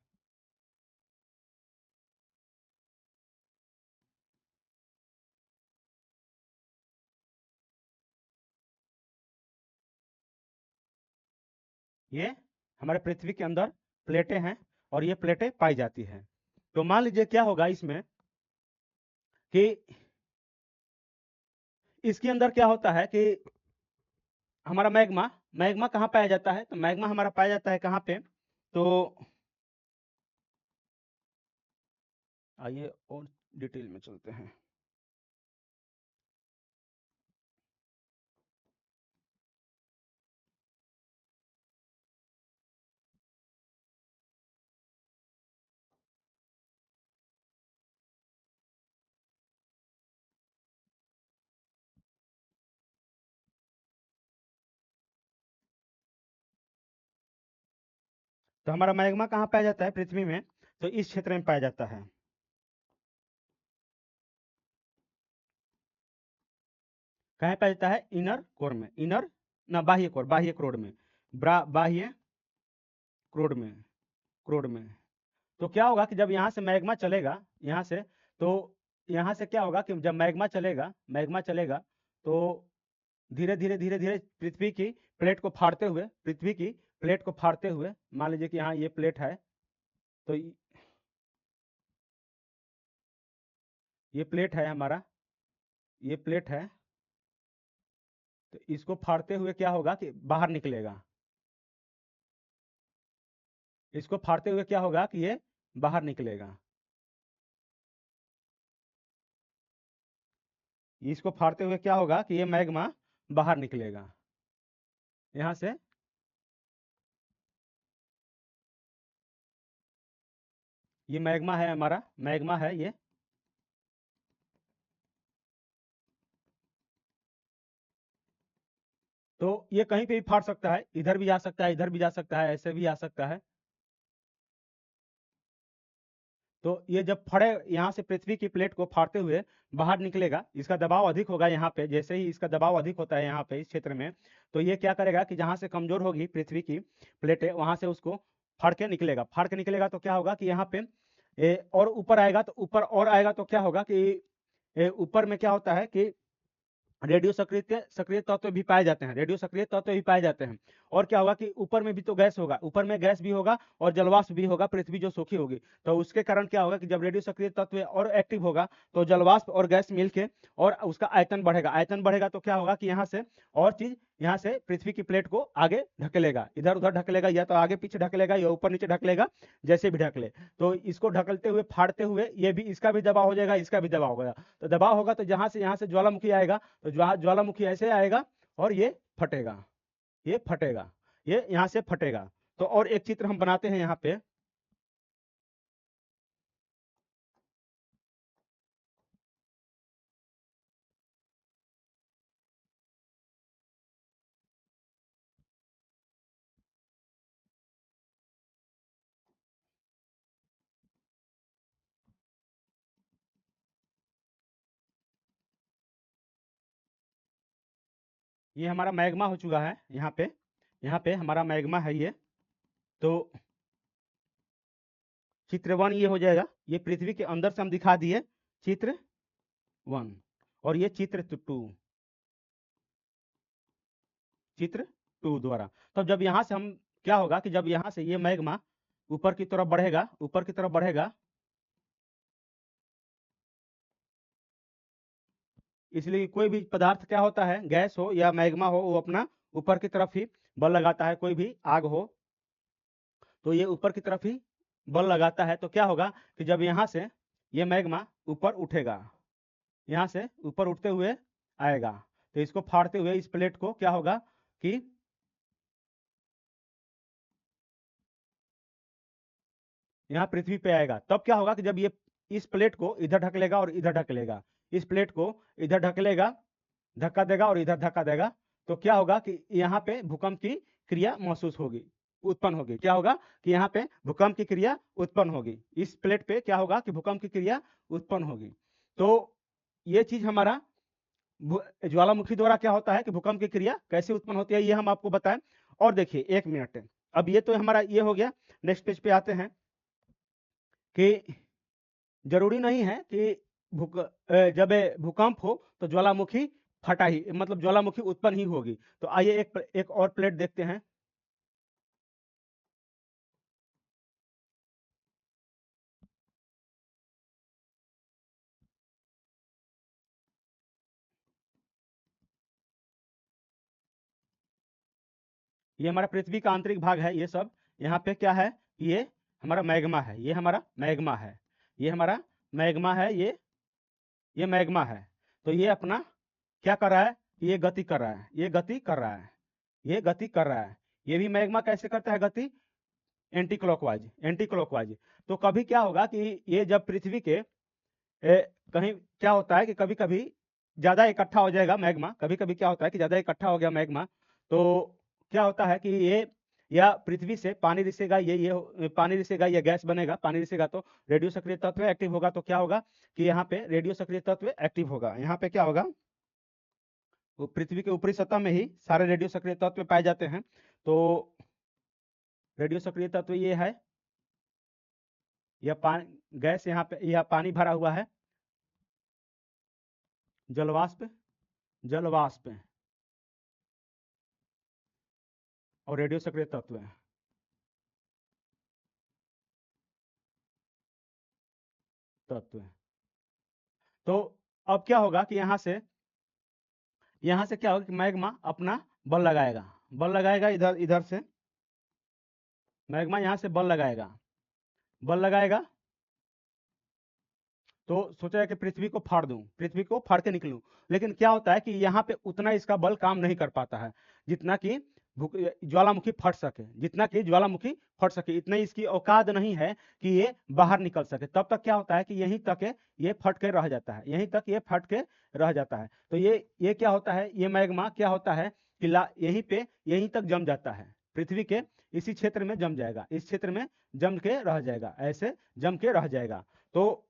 ये हमारे पृथ्वी के अंदर प्लेटें हैं और ये प्लेटें पाई जाती हैं। तो मान लीजिए क्या होगा इसमें कि इसके अंदर क्या होता है कि हमारा मैग्मा, मैग्मा कहाँ पाया जाता है, तो मैग्मा हमारा पाया जाता है कहाँ पे, तो आइए और डिटेल में चलते हैं। तो हमारा मैग्मा कहाँ पाया जाता है पृथ्वी में, तो इस क्षेत्र में पाया जाता है। कहाँ पाया जाता है, इनर कोर में, इनर ना बाह्य कोर, बाह्य क्रोड में, बाह्य क्रोड में, क्रोड में। तो क्या होगा कि जब यहाँ से मैग्मा चलेगा यहाँ से, तो यहाँ से क्या होगा कि जब मैग्मा चलेगा, मैग्मा चलेगा तो धीरे धीरे धीरे धीरे पृथ्वी की प्लेट को फाड़ते हुए, पृथ्वी की प्लेट को फाड़ते हुए, मान लीजिए कि यहाँ ये प्लेट है, तो ये प्लेट है हमारा, ये प्लेट है, तो इसको फाड़ते हुए क्या होगा कि बाहर निकलेगा, इसको फाड़ते हुए क्या होगा कि ये बाहर निकलेगा, इसको फाड़ते हुए क्या होगा कि ये मैग्मा बाहर निकलेगा यहाँ से। ये मैग्मा है हमारा, मैग्मा है ये, तो ये कहीं पे भी फाड़ सकता है, इधर भी जा सकता है, इधर भी जा सकता है, ऐसे भी आ सकता है। तो ये जब फड़े यहाँ से पृथ्वी की प्लेट को फाड़ते हुए बाहर निकलेगा, इसका दबाव अधिक होगा यहाँ पे, जैसे ही इसका दबाव अधिक होता है यहाँ पे इस क्षेत्र में, तो ये क्या करेगा कि जहाँ से कमजोर होगी पृथ्वी की प्लेटें, वहां से उसको फाड़ के निकलेगा, फाड़ के निकलेगा तो क्या होगा कि यहाँ पे और ऊपर आएगा, तो ऊपर और आएगा तो क्या होगा कि ऊपर में क्या होता है कि रेडियो सक्रिय सक्रिय तत्व भी पाए जाते हैं, रेडियो सक्रिय तत्व भी पाए जाते हैं। और क्या होगा कि ऊपर में भी तो गैस होगा, ऊपर में गैस भी होगा और जलवाष्प भी होगा, पृथ्वी जो सूखी होगी, तो उसके कारण क्या होगा कि जब रेडियो सक्रिय तत्व और एक्टिव होगा तो जलवाष्प और गैस मिलके और उसका आयतन बढ़ेगा, आयतन बढ़ेगा तो क्या होगा कि यहाँ से और चीज, यहाँ से पृथ्वी की प्लेट को आगे ढकेलेगा, इधर उधर ढकेलेगा, या तो आगे पीछे ढकेलेगा या ऊपर नीचे ढकेलेगा, जैसे भी ढकले। तो इसको ढकलते हुए फाड़ते हुए ये भी, इसका भी दबाव हो जाएगा, इसका भी दबाव होगा, तो दबाव होगा तो जहां से यहाँ से ज्वालामुखी आएगा, तो ज्वालामुखी ऐसे आएगा और ये फटेगा, ये फटेगा, ये यहाँ से फटेगा। तो और एक चित्र हम बनाते हैं यहाँ पे, ये हमारा मैग्मा हो चुका है यहाँ पे हमारा मैग्मा है ये। तो चित्र 1 ये हो जाएगा, ये पृथ्वी के अंदर से हम दिखा दिए चित्र 1, और ये चित्र 2, चित्र 2 द्वारा। तो जब यहाँ से हम, क्या होगा कि जब यहाँ से ये मैग्मा ऊपर की तरफ बढ़ेगा, ऊपर की तरफ बढ़ेगा, इसलिए कोई भी पदार्थ क्या होता है, गैस हो या मैग्मा हो, वो अपना ऊपर की तरफ ही बल लगाता है। कोई भी आग हो तो ये ऊपर की तरफ ही बल लगाता है। तो क्या होगा कि जब यहाँ से ये मैग्मा ऊपर उठेगा, यहाँ से ऊपर उठते हुए आएगा, तो इसको फाड़ते हुए इस प्लेट को क्या होगा कि यहाँ पृथ्वी पे आएगा। तब क्या होगा कि जब ये इस प्लेट को इधर ढकेलेगा और इधर ढकेलेगा, इस प्लेट को इधर ढकेलेगा, धक्का देगा और इधर धक्का देगा, तो क्या होगा कि यहाँ पे भूकंप की क्रिया महसूस होगी, उत्पन्न होगी। क्या होगा कि यहाँ पे भूकंप की क्रिया उत्पन्न होगी, इस प्लेट पे क्या होगा कि भूकंप की क्रिया उत्पन्न होगी। तो ये चीज हमारा ज्वालामुखी द्वारा क्या होता है कि भूकंप की क्रिया कैसे उत्पन्न होती है, ये हम आपको बताएं। और देखिए 1 मिनट, अब ये तो हमारा ये हो गया। नेक्स्ट पेज पे आते हैं कि जरूरी नहीं है कि जब भूकंप हो तो ज्वालामुखी फटा ही, मतलब ज्वालामुखी उत्पन्न ही होगी। तो आइए एक और प्लेट देखते हैं। ये हमारा पृथ्वी का आंतरिक भाग है। ये सब यहाँ पे क्या है, ये हमारा मैग्मा है, ये हमारा मैग्मा है, ये हमारा मैग्मा है, ये मैग्मा है। तो ये अपना क्या कर रहा है, ये गति कर रहा है, ये गति कर रहा है, ये गति कर रहा है। ये भी मैग्मा कैसे करता है गति, एंटी क्लॉकवाइज, एंटी क्लॉकवाइज। तो कभी क्या होगा कि ये जब पृथ्वी के कहीं क्या होता है कि कभी कभी ज्यादा इकट्ठा हो जाएगा मैग्मा, कभी कभी क्या होता है कि ज्यादा इकट्ठा हो गया मैग्मा, तो क्या होता है कि ये या पृथ्वी से पानी रिसेगा, ये पानी रिसेगा, ये गैस बनेगा, पानी रिसेगा तो रेडियो सक्रिय तत्व एक्टिव होगा। तो क्या होगा कि यहाँ पे रेडियो सक्रिय तत्व एक्टिव होगा। यहाँ पे क्या होगा, वो पृथ्वी के ऊपरी सतह में ही सारे रेडियो सक्रिय तत्व पाए जाते हैं। तो रेडियो सक्रिय तत्व ये है, यह पानी गैस, यहाँ पे यह पानी भरा हुआ है, जलवाष्प, जलवाष्प और रेडियो सक्रिय तत्व है। तत्व है। तो अब क्या होगा कि यहाँ से क्या होगा कि मैग्मा अपना बल लगाएगा, बल लगाएगा इधर, इधर से मैग्मा यहाँ से बल लगाएगा, बल लगाएगा। तो सोचा है कि पृथ्वी को फाड़ दूं, पृथ्वी को फाड़ के निकलूं, लेकिन क्या होता है कि यहाँ पे उतना इसका बल काम नहीं कर पाता है जितना कि ज्वालामुखी फट सके, जितना कि ज्वालामुखी फट सके, इतना इसकी औकात नहीं है कि ये बाहर निकल सके। तब तक क्या होता है कि यहीं तक ये फट के रह जाता है, यहीं तक ये फट के रह जाता है। तो ये क्या होता है, ये मैग्मा क्या होता है कि यहीं पे यहीं तक जम जाता है, पृथ्वी के इसी क्षेत्र में जम जाएगा, इस क्षेत्र में जम के रह जाएगा, ऐसे जम के रह जाएगा। तो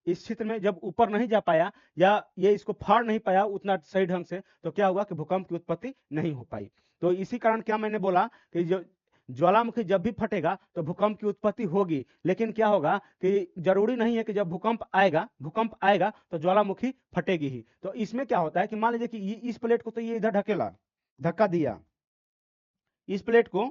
इस क्षेत्र में जब ऊपर नहीं जा पाया या ये इसको फाड़ नहीं पाया उतना सही ढंग से, तो क्या हुआ कि भूकंप की उत्पत्ति नहीं हो पाई। तो इसी कारण क्या मैंने बोला कि जो ज्वालामुखी जब भी फटेगा तो भूकंप की उत्पत्ति होगी, लेकिन क्या होगा कि जरूरी नहीं है कि जब भूकंप आएगा तो ज्वालामुखी फटेगी ही। तो इसमें क्या होता है कि मान लीजिए कि इस प्लेट को तो ये इधर ढकेला, धक्का दिया, इस प्लेट को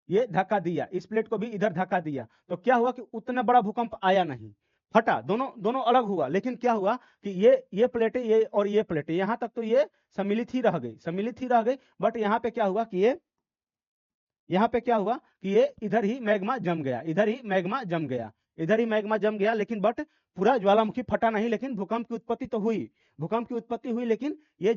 ये धक्का दिया, इस प्लेट को भी इधर धक्का दिया, तो क्या हुआ कि उतना बड़ा भूकंप आया नहीं, फटा, दोनों दोनों अलग हुआ। लेकिन क्या हुआ कि ये प्लेटें, ये और ये प्लेटें यहां तक तो ये सम्मिलित ही रह गई, सम्मिलित ही रह गई। बट यहाँ पे क्या हुआ कि यहाँ पे क्या हुआ कि ये इधर ही मैग्मा जम गया, इधर ही मैग्मा जम गया, इधर ही मैग्मा जम गया। लेकिन बट पूरा ज्वालामुखी फटा नहीं, लेकिन भूकंप की उत्पत्ति तो हुई, भूकंप की उत्पत्ति हुई, लेकिन ये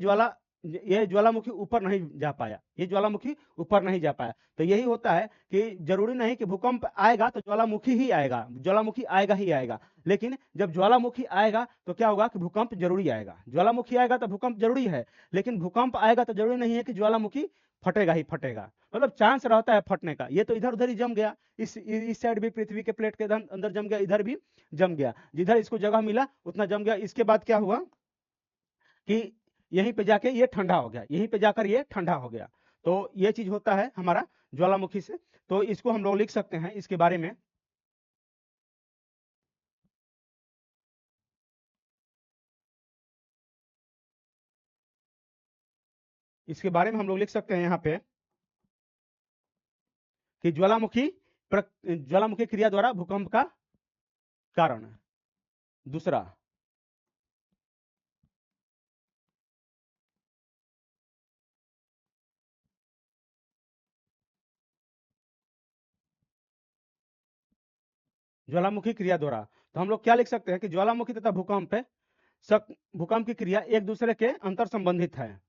ज्वालामुखी ऊपर नहीं जा पाया, ये ज्वालामुखी ऊपर नहीं जा पाया। तो यही होता है कि जरूरी नहीं कि भूकंप आएगा तो ज्वालामुखी ही आएगा, ज्वालामुखी आएगा ही आएगा। लेकिन जब ज्वालामुखी आएगा तो क्या होगा कि भूकंप जरूरी आएगा, ज्वालामुखी आएगा तो भूकंप जरूरी है, लेकिन भूकंप आएगा तो जरूरी नहीं है कि ज्वालामुखी फटेगा ही फटेगा, मतलब चांस रहता है फटने का। ये तो इधर उधर ही जम गया, इस साइड भी पृथ्वी के प्लेट के अंदर जम गया, इधर भी जम गया, जिधर इसको जगह मिला उतना जम गया। इसके बाद क्या हुआ कि यहीं पे जाके ये ठंडा हो गया, यहीं पे जाकर ये ठंडा हो गया। तो ये चीज होता है हमारा ज्वालामुखी से। तो इसको हम लोग लिख सकते हैं, इसके बारे में हम लोग लिख सकते हैं यहाँ पे कि ज्वालामुखी क्रिया द्वारा भूकंप का कारण। दूसरा, ज्वालामुखी क्रिया द्वारा। तो हम लोग क्या लिख सकते हैं कि ज्वालामुखी तथा भूकंप की क्रिया एक दूसरे के अंतर संबंधित है।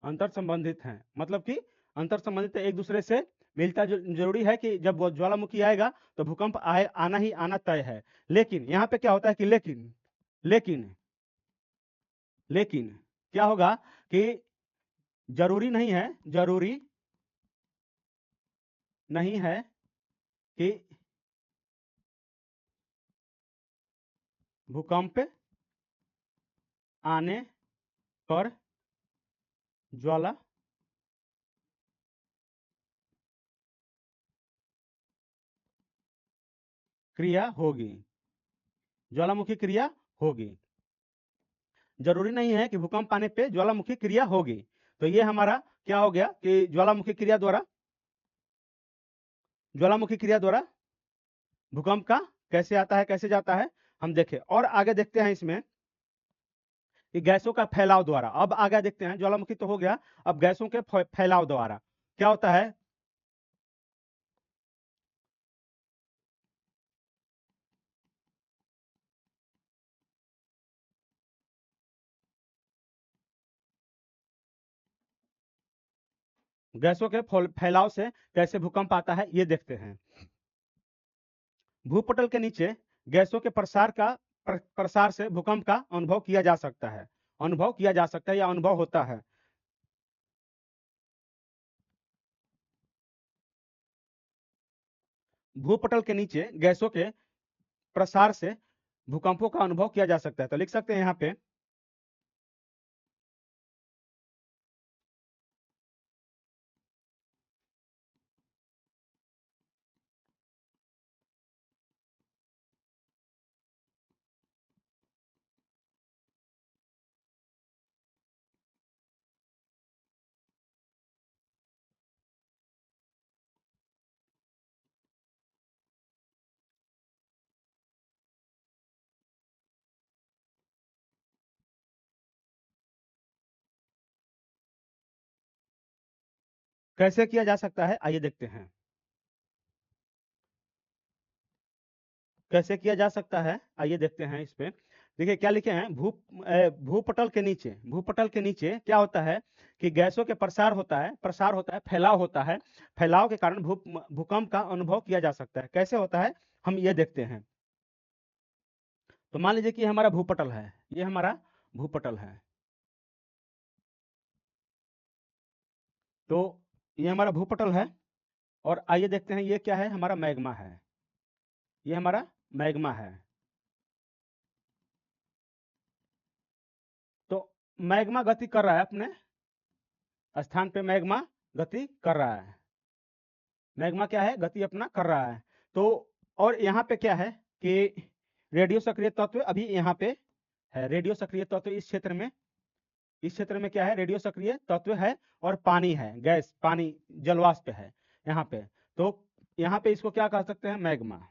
अंतर संबंधित हैं, मतलब कि अंतर संबंधित एक दूसरे से मिलता जरूरी है कि जब वो ज्वालामुखी आएगा तो भूकंप आना ही आना तय है। लेकिन यहाँ पे क्या होता है कि लेकिन लेकिन क्या होगा कि जरूरी नहीं है कि भूकंप आने पर ज्वाला क्रिया होगी, ज्वालामुखी क्रिया होगी। जरूरी नहीं है कि भूकंप आने पे ज्वालामुखी क्रिया होगी। तो ये हमारा क्या हो गया कि ज्वालामुखी क्रिया द्वारा भूकंप का कैसे आता है, कैसे जाता है, हम देखें। और आगे देखते हैं इसमें कि गैसों का फैलाव द्वारा। अब आगे देखते हैं, ज्वालामुखी तो हो गया, अब गैसों के फैलाव द्वारा क्या होता है। गैसों के फैलाव से कैसे भूकंप आता है ये देखते हैं। भूपटल के नीचे गैसों के प्रसार से भूकंप का अनुभव किया जा सकता है, या अनुभव होता है। भूपटल के नीचे गैसों के प्रसार से भूकंपों का अनुभव किया जा सकता है। तो लिख सकते हैं यहाँ पे कैसे किया जा सकता है, आइए देखते हैं कैसे किया जा सकता है। आइए देखते हैं इस पे। देखिए क्या लिखे हैं, भूपटल के नीचे क्या होता है कि गैसों के प्रसार होता है, फैलाव के कारण भूकंप का अनुभव किया जा सकता है। कैसे होता है हम ये देखते हैं। तो मान लीजिए कि हमारा भूपटल है, ये हमारा भूपटल है। तो ये हमारा भूपटल है, और आइए देखते हैं ये क्या है, हमारा मैग्मा है। ये हमारा मैग्मा है। तो मैग्मा गति कर रहा है, अपने स्थान पे मैग्मा गति कर रहा है। मैग्मा क्या है, गति अपना कर रहा है। तो और यहाँ पे क्या है कि रेडियो सक्रिय तत्व अभी यहाँ पे है। रेडियो सक्रिय तत्व इस क्षेत्र में क्या है, रेडियो सक्रिय तत्व है, और पानी है, गैस, पानी, जलवाष्प है यहाँ पे। तो यहाँ पे इसको क्या कह सकते हैं, मैग्मा।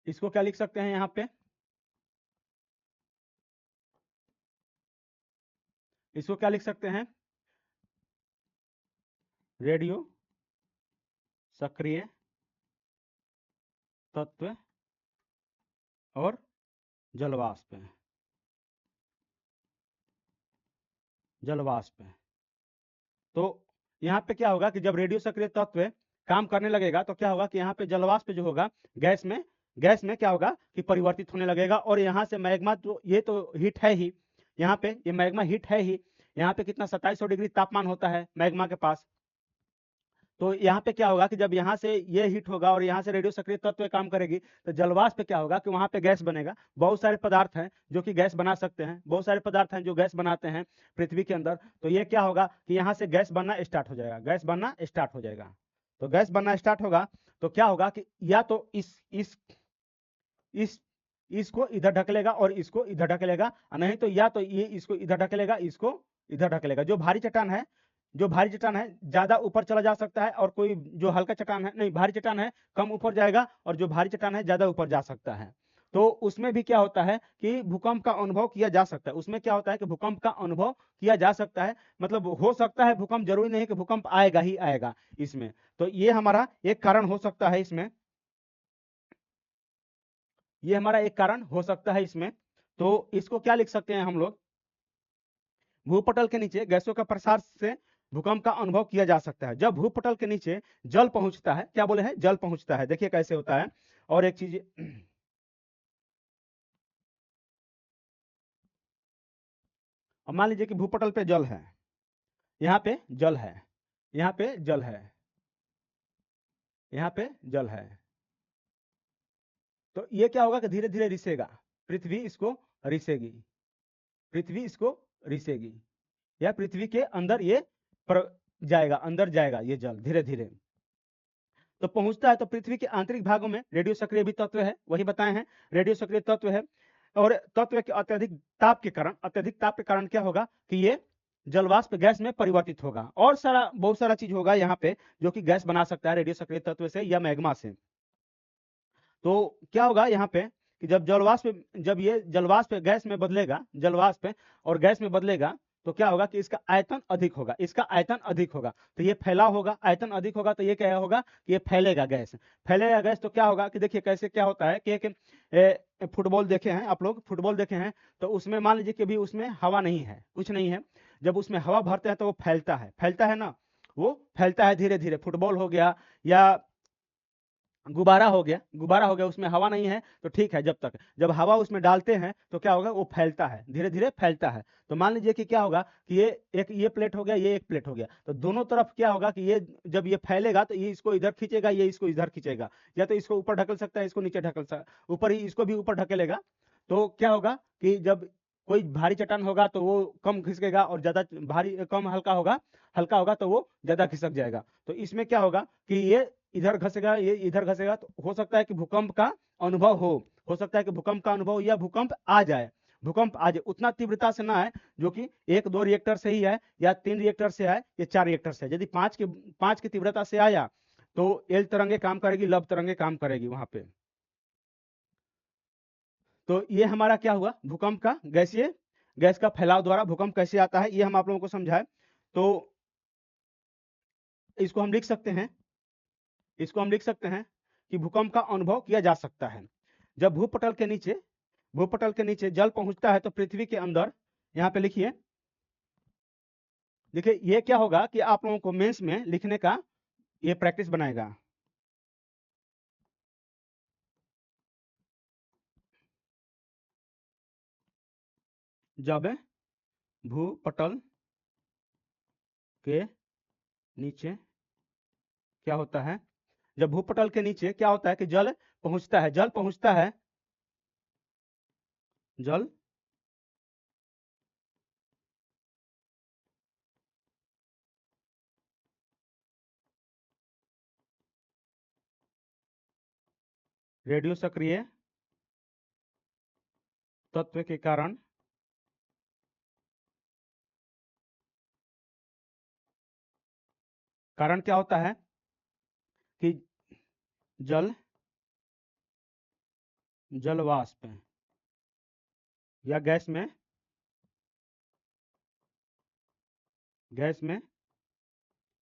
इसको क्या लिख सकते हैं यहाँ पे, इसको क्या लिख सकते हैं, रेडियो सक्रिय तत्व और जलवाष्प तो यहाँ पे क्या होगा कि जब रेडियो सक्रिय तत्व काम करने लगेगा तो क्या होगा कि यहाँ पे जलवाष्प जो होगा गैस में क्या होगा कि परिवर्तित होने लगेगा। और यहाँ से मैग्मा, तो ये तो हीट है ही, यहाँ पे ये मैग्मा हीट है ही। यहाँ पे कितना 2700 डिग्री तापमान होता है मैग्मा के पास। तो यहाँ पे क्या होगा कि जब यहाँ से ये हीट होगा और यहाँ से रेडियो सक्रिय तत्व काम करेगी, तो जलवाष्प पे क्या होगा कि वहाँ पे गैस बनेगा। बहुत सारे पदार्थ हैं जो कि गैस बना सकते हैं, बहुत सारे पदार्थ हैं जो गैस बनाते हैं पृथ्वी के अंदर। तो ये क्या होगा कि यहाँ से गैस बनना स्टार्ट हो जाएगा, तो गैस बनना स्टार्ट होगा। तो क्या होगा कि या तो इस इसको इधर ढकेलेगा और इसको इधर ढकेलेगा, नहीं तो या तो ये इसको इधर ढकेलेगा, इसको इधर ढकेलेगा। जो भारी चट्टान है, जो भारी चट्टान है ज्यादा ऊपर चला जा सकता है, और कोई जो हल्का चट्टान है, नहीं भारी चट्टान है कम ऊपर जाएगा, और जो भारी चट्टान है ज्यादा ऊपर जा सकता है। तो उसमें भी क्या होता है कि भूकंप का अनुभव किया जा सकता है। उसमें क्या होता है कि भूकंप का अनुभव किया जा सकता है, मतलब हो सकता है भूकंप, जरूरी नहीं कि भूकंप आएगा ही आएगा इसमें। तो ये हमारा एक कारण हो सकता है इसमें, ये हमारा एक कारण हो सकता है इसमें। तो इसको क्या लिख सकते हैं हम लोग, भूपटल के नीचे गैसों का प्रसार से भूकंप का अनुभव किया जा सकता है। जब भूपटल के नीचे जल पहुंचता है, क्या बोले हैं, जल पहुंचता है, देखिए कैसे होता है। और एक चीज, अब मान लीजिए कि भूपटल पे जल है, यहाँ पे जल है, यहाँ पे जल है, यहाँ पे जल है, तो ये क्या होगा कि धीरे धीरे रिसेगा, पृथ्वी इसको रिसेगी, पृथ्वी इसको रिसेगी, या पृथ्वी के अंदर ये जाएगा, अंदर जाएगा ये जल धीरे धीरे। तो पहुंचता है तो पृथ्वी के आंतरिक भागों में रेडियो सक्रिय भी तत्व है, वही बताए हैं, रेडियो सक्रिय तत्व है। और तत्व के अत्यधिक ताप के कारण, अत्यधिक ताप के कारण क्या होगा कि ये जलवाष्प गैस में परिवर्तित होगा, और सारा बहुत सारा चीज होगा यहाँ पे जो कि गैस बना सकता है रेडियो सक्रिय तत्व से या मैग्मा से। तो क्या होगा यहाँ पे कि जब जलवाष्प, जब ये जलवाष्प गैस में बदलेगा, जलवाष्प और गैस में बदलेगा, तो क्या होगा कि इसका आयतन अधिक होगा, इसका आयतन अधिक होगा, तो ये फैला होगा, आयतन अधिक होगा तो ये क्या होगा कि ये फैलेगा गैस, फैलेगा गैस। तो क्या होगा कि देखिए कैसे क्या होता है कि एक फुटबॉल देखे हैं आप लोग, फुटबॉल देखे हैं, तो उसमें मान लीजिए कि भी उसमें हवा नहीं है, कुछ नहीं है, जब उसमें हवा भरते हैं तो वो फैलता है, फैलता है ना, वो फैलता है धीरे धीरे। फुटबॉल हो गया या गुब्बारा हो गया, गुब्बारा हो गया, उसमें हवा नहीं है तो ठीक है, जब तक जब हवा उसमें डालते हैं तो क्या होगा, वो फैलता है, धीरे धीरे फैलता है। तो मान लीजिए कि क्या होगा कि ये एक, ये प्लेट हो गया, ये एक प्लेट हो गया, तो दोनों तरफ क्या होगा कि ये जब ये फैलेगा तो ये इसको इधर खींचेगा, ये इसको इधर खींचेगा, या तो इसको ऊपर ढकल सकता है, इसको नीचे ढकल सकता है, ऊपर ही इसको भी ऊपर ढकेलेगा। तो क्या होगा कि जब कोई भारी चट्टान होगा तो वो कम खिसकेगा, और ज्यादा भारी कम हल्का होगा, हल्का होगा तो वो ज्यादा खिसक जाएगा। तो इसमें क्या होगा कि ये इधर घसेगा, ये इधर घसेगा, तो हो सकता है कि भूकंप का अनुभव हो सकता है कि भूकंप का अनुभव या भूकंप आ जाए, भूकंप आ जाए, उतना तीव्रता से ना है जो कि 1-2 रिएक्टर से ही है, या 3 रिएक्टर से है, या 4 रिएक्टर से है। यदि 5 की तीव्रता से आया तो एल तरंगे काम करेगी, लब तरंगे काम करेगी वहां पे। तो ये हमारा क्या हुआ, भूकंप का गैसीय, गैस का फैलाव द्वारा भूकंप कैसे आता है, ये हम आप लोगों को समझाए। तो इसको हम लिख सकते हैं, इसको हम लिख सकते हैं कि भूकंप का अनुभव किया जा सकता है जब भूपटल के नीचे, भूपटल के नीचे जल पहुंचता है तो पृथ्वी के अंदर, यहाँ पे लिखिए, देखिए ये क्या होगा कि आप लोगों को मेंस में लिखने का ये प्रैक्टिस बनाएगा। जब भूपटल के नीचे क्या होता है, जब भूपटल के नीचे क्या होता है कि जल पहुंचता है, जल पहुंचता है, जल रेडियो सक्रिय तत्व के कारण, कारण क्या होता है कि जल, जल वाष्प या गैस में, गैस में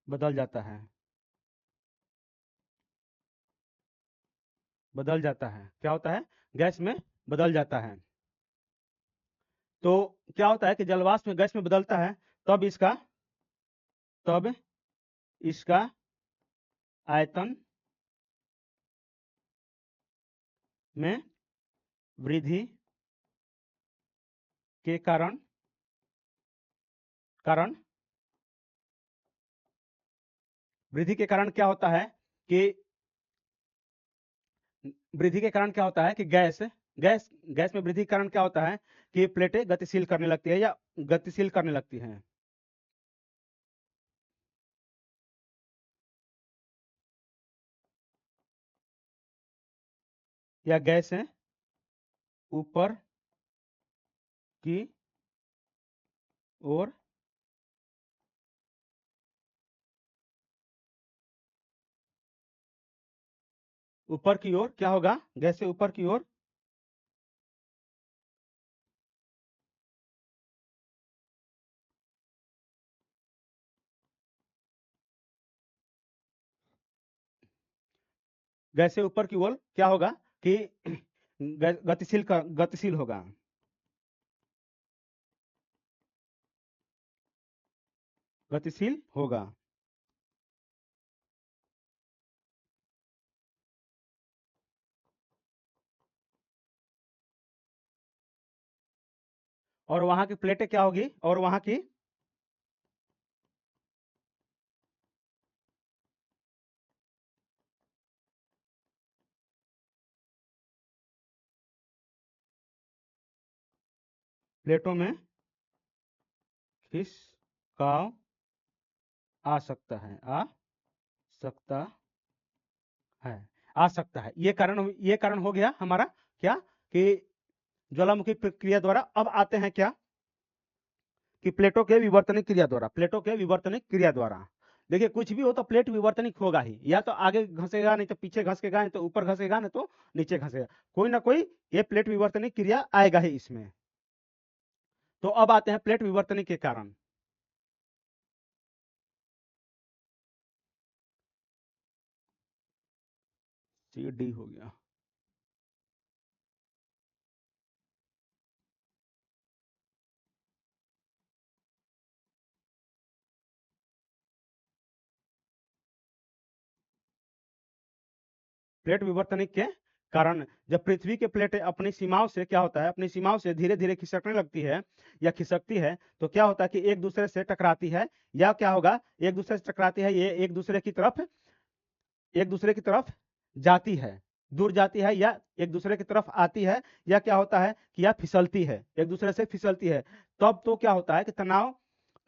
बदल जाता है, बदल जाता है, क्या होता है, गैस में बदल जाता है। तो क्या होता है कि जलवाष्प में गैस में बदलता है, तब इसका, तब इसका आयतन में वृद्धि के कारण, कारण वृद्धि के कारण क्या होता है कि, वृद्धि के कारण क्या होता है कि गैस, गैस में वृद्धि के कारण क्या होता है कि प्लेटें गतिशील करने लगती है या गतिशील करने लगती हैं। या गैसें ऊपर की ओर ऊपर की ओर क्या होगा, गैसें ऊपर की ओर गैसें ऊपर की ओर क्या होगा कि गतिशील होगा। गतिशील होगा। और वहां की प्लेटें क्या होगी, और वहां की प्लेटों में खिसकाव आ सकता है, आ सकता है, आ सकता है। ये कारण हो गया हमारा क्या, कि ज्वालामुखी प्रक्रिया द्वारा। अब आते हैं क्या, कि प्लेटों के विवर्तनिक क्रिया द्वारा। प्लेटों के विवर्तनिक क्रिया द्वारा देखिए, कुछ भी हो तो प्लेट विवर्तनिक होगा ही, या तो आगे घसेगा, नहीं तो पीछे घसेगा, नहीं तो ऊपर घसेगा, नहीं तो नीचे घसेगा, कोई ना कोई ये प्लेट विवर्तनिक क्रिया आएगा ही इसमें। तो अब आते हैं प्लेट विवर्तनिक के कारण। सी डी हो गया। प्लेट विवर्तनिक के कारण जब पृथ्वी के प्लेटें अपनी सीमाओं से क्या होता है, अपनी सीमाओं से धीरे धीरे खिसकने लगती है या खिसकती है, तो क्या होता है कि एक दूसरे से टकराती है, या क्या होगा, एक दूसरे से टकराती है, ये एक दूसरे की तरफ जाती है, दूर जाती है, या एक दूसरे की तरफ आती है, या क्या होता है कि या फिसलती है, एक दूसरे से फिसलती है। तब तो क्या होता है कि तनाव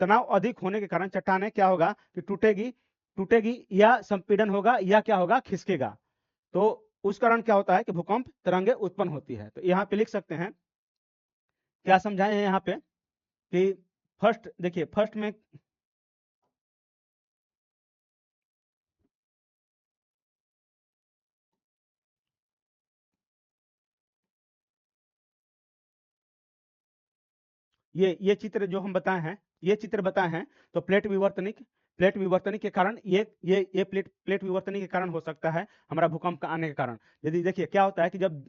तनाव अधिक होने के कारण चट्टाने क्या होगा कि टूटेगी टूटेगी या संपीड़न होगा, या क्या होगा, खिसकेगा। तो उस कारण क्या होता है कि भूकंप तरंगे उत्पन्न होती है। तो यहाँ पे लिख सकते हैं, क्या समझाए हैं यहाँ पे, कि फर्स्ट देखिए, फर्स्ट में ये चित्र जो हम बताए हैं, ये चित्र बताए हैं, तो प्लेट विवर्तनिक के कारण ये प्लेट विवर्तनिक के कारण हो सकता है हमारा भूकंप का आने के कारण। यदि देखिए क्या होता है कि जब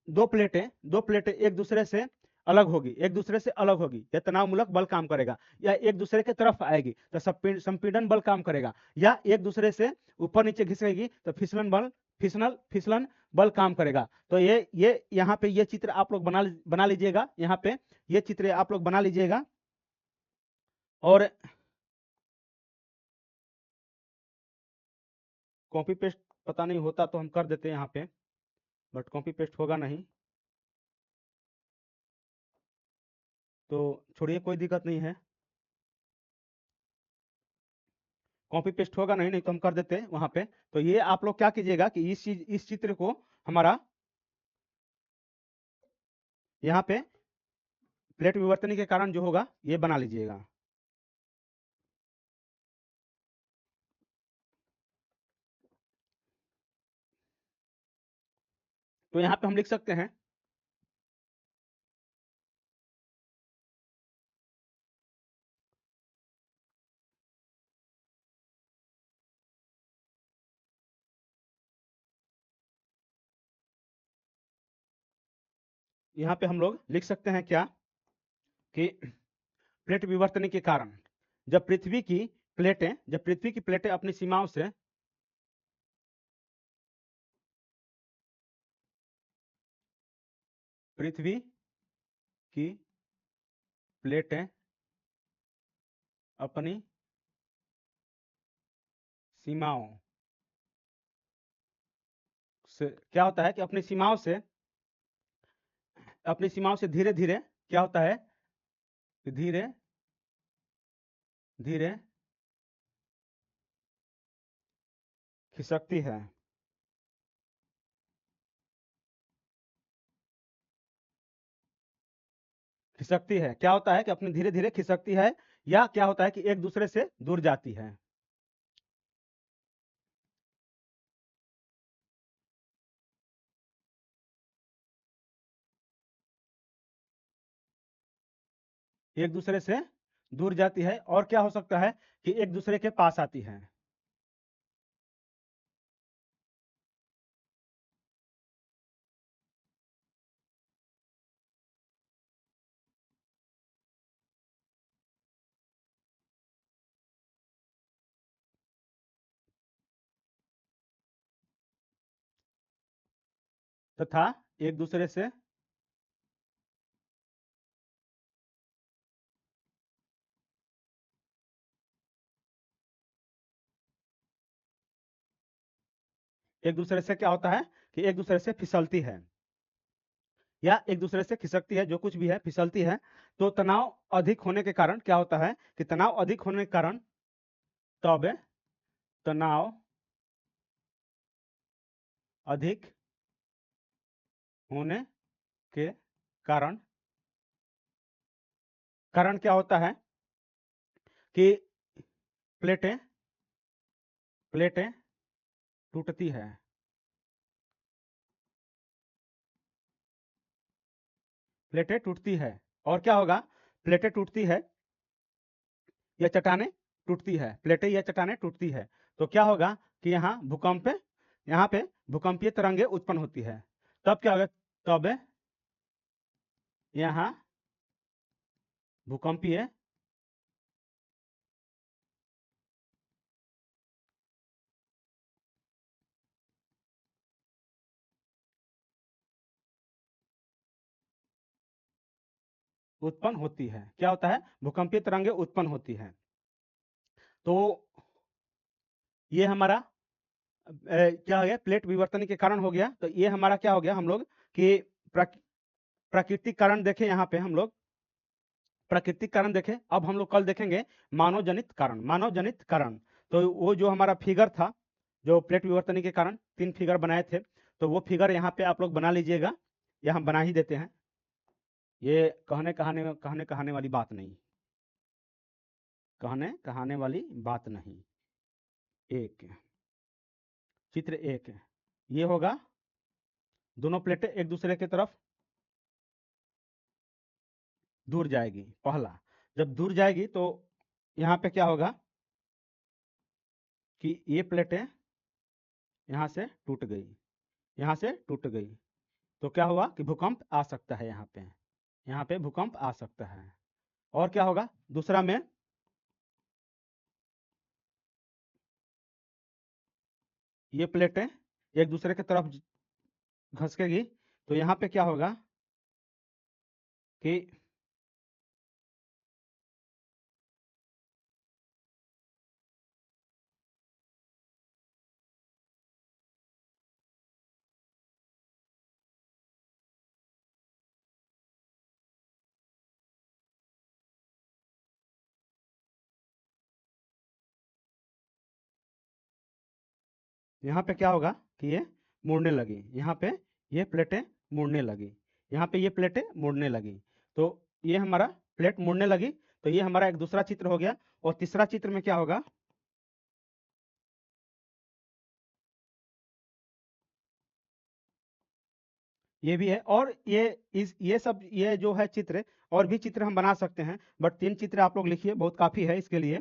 दो प्लेटें एक दूसरे से अलग होगी, एक दूसरे से अलग होगी, या तनाव मूलक बल काम करेगा, या एक दूसरे के तरफ आएगी तो संपीड़न बल काम करेगा, या एक दूसरे से ऊपर नीचे घिसकेगी तो फिसलन बल काम करेगा। तो ये यहाँ पे ये चित्र आप लोग बना लीजिएगा, यहाँ पे ये चित्र आप लोग बना लीजिएगा। और कॉपी पेस्ट पता नहीं होता तो हम कर देते हैं यहाँ पे, बट कॉपी पेस्ट होगा नहीं, तो छोड़िए, कोई दिक्कत नहीं है। कॉपी पेस्ट होगा नहीं, नहीं तो हम कर देते हैं वहां पे। तो ये आप लोग क्या कीजिएगा कि इस चित्र को हमारा यहाँ पे प्लेट विवर्तनी के कारण जो होगा ये बना लीजिएगा। तो यहाँ पे हम लिख सकते हैं, यहाँ पे हम लोग लिख सकते हैं क्या, कि प्लेट विवर्तनी के कारण जब पृथ्वी की प्लेटें अपनी सीमाओं से पृथ्वी की प्लेटें अपनी सीमाओं से क्या होता है कि अपनी सीमाओं से धीरे धीरे क्या होता है कि धीरे धीरे खिसकती है, खिसकती है, क्या होता है कि अपने धीरे धीरे खिसकती है, या क्या होता है कि एक दूसरे से दूर जाती है। एक दूसरे से दूर जाती है, और क्या हो सकता है कि एक दूसरे के पास आती है। तथा एक दूसरे से क्या होता है कि एक दूसरे से फिसलती है, या एक दूसरे से खिसकती है, जो कुछ भी है फिसलती है। तो तनाव अधिक होने के कारण क्या होता है कि तनाव अधिक होने के कारण, तब तनाव अधिक होने के कारण क्या होता है कि प्लेटें प्लेटें टूटती है। प्लेटें टूटती है, और क्या होगा, प्लेटें टूटती है या चट्टानें टूटती है, प्लेटें या चट्टानें टूटती है, तो क्या होगा कि यहाँ पे भूकंपीय तरंगें उत्पन्न होती है। तब क्या होगा, तब यहाँ भूकंपीय उत्पन्न होती है। क्या होता है, भूकंपीय तरंगें उत्पन्न होती है। तो ये हमारा क्या हो गया, प्लेट विवर्तन के कारण हो गया। तो ये हमारा क्या हो गया, हम लोग कि प्राकृतिक कारण देखे, यहाँ पे हम लोग प्राकृतिक कारण देखें। अब हम लोग कल देखेंगे मानव जनित कारण। मानव जनित कारण, तो वो जो हमारा फिगर था, जो प्लेट विवर्तन के कारण 3 फिगर बनाए थे, तो वो फिगर यहाँ पे आप लोग बना लीजिएगा, या हम बना ही देते हैं। ये कहने कहाने वाली बात नहीं, कहने कहाने वाली बात नहीं। एक चित्र एक, ये होगा, दोनों प्लेटें एक दूसरे की तरफ दूर जाएगी। पहला, जब दूर जाएगी तो यहाँ पे क्या होगा कि ये प्लेटें यहाँ से टूट गई, यहाँ से टूट गई, तो क्या हुआ कि भूकंप आ सकता है, यहाँ पे भूकंप आ सकता है। और क्या होगा दूसरा में, ये प्लेटें एक दूसरे की तरफ घसकेगी, तो यहाँ पे क्या होगा कि यहाँ पे क्या होगा कि ये मुड़ने लगी, यहाँ पे ये प्लेटें मुड़ने लगी, यहाँ पे ये प्लेटें मुड़ने लगी, तो ये हमारा प्लेट मुड़ने लगी। तो ये हमारा एक दूसरा चित्र हो गया। और तीसरा चित्र में क्या होगा, ये भी है। और ये सब, ये जो है चित्र, और भी चित्र हम बना सकते हैं, बट 3 चित्र आप लोग लिखिए, बहुत काफी है इसके लिए।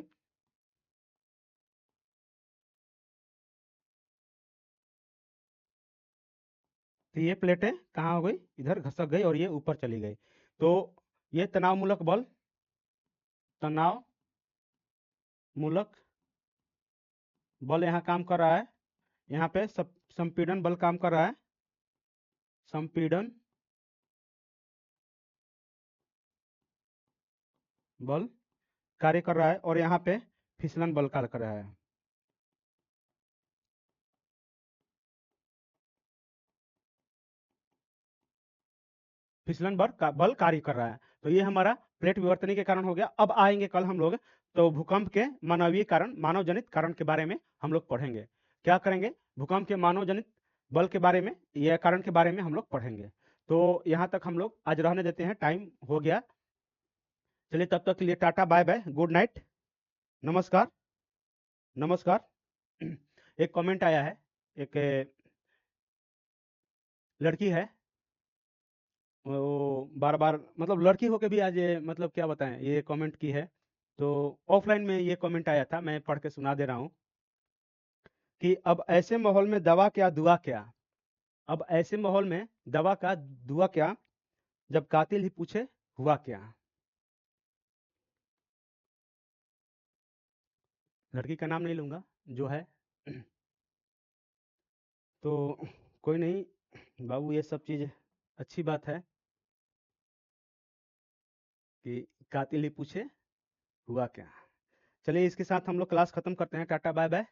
तो ये प्लेटें कहाँ हो गई, इधर घसक गई, और ये ऊपर चली गई। तो ये तनाव मूलक बल यहाँ काम कर रहा है। यहाँ पे संपीड़न बल काम कर रहा है, संपीड़न बल कार्य कर रहा है, और यहाँ पे फिसलन बल कार्य कर रहा है। फिसलन बल कार्य कर रहा है। तो ये हमारा प्लेट विवर्तनी के कारण हो गया। अब आएंगे कल हम लोग, तो भूकंप के मानवीय कारण, मानव जनित कारण के बारे में हम लोग पढ़ेंगे। क्या करेंगे, भूकंप के मानव जनित बल के बारे में, यह कारण के बारे में हम लोग पढ़ेंगे। तो यहाँ तक हम लोग आज रहने देते हैं, टाइम हो गया। चलिए तब तक के लिए tata bye bye, good night, नमस्कार नमस्कार। एक कमेंट आया है, एक लड़की है, वो बार बार मतलब लड़की होके भी आज ये मतलब क्या बताएं ये कमेंट की है। तो ऑफलाइन में ये कमेंट आया था, मैं पढ़ के सुना दे रहा हूँ कि अब ऐसे माहौल में दवा क्या दुआ क्या, अब ऐसे माहौल में दवा का दुआ क्या, जब कातिल ही पूछे हुआ क्या। लड़की का नाम नहीं लूंगा जो है। तो कोई नहीं बाबू, ये सब चीज अच्छी बात है कि कातिल ही पूछे हुआ क्या। चलिए इसके साथ हम लोग क्लास खत्म करते हैं, tata bye bye,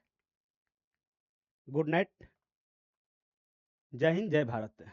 good night, जय हिंद जय भारत।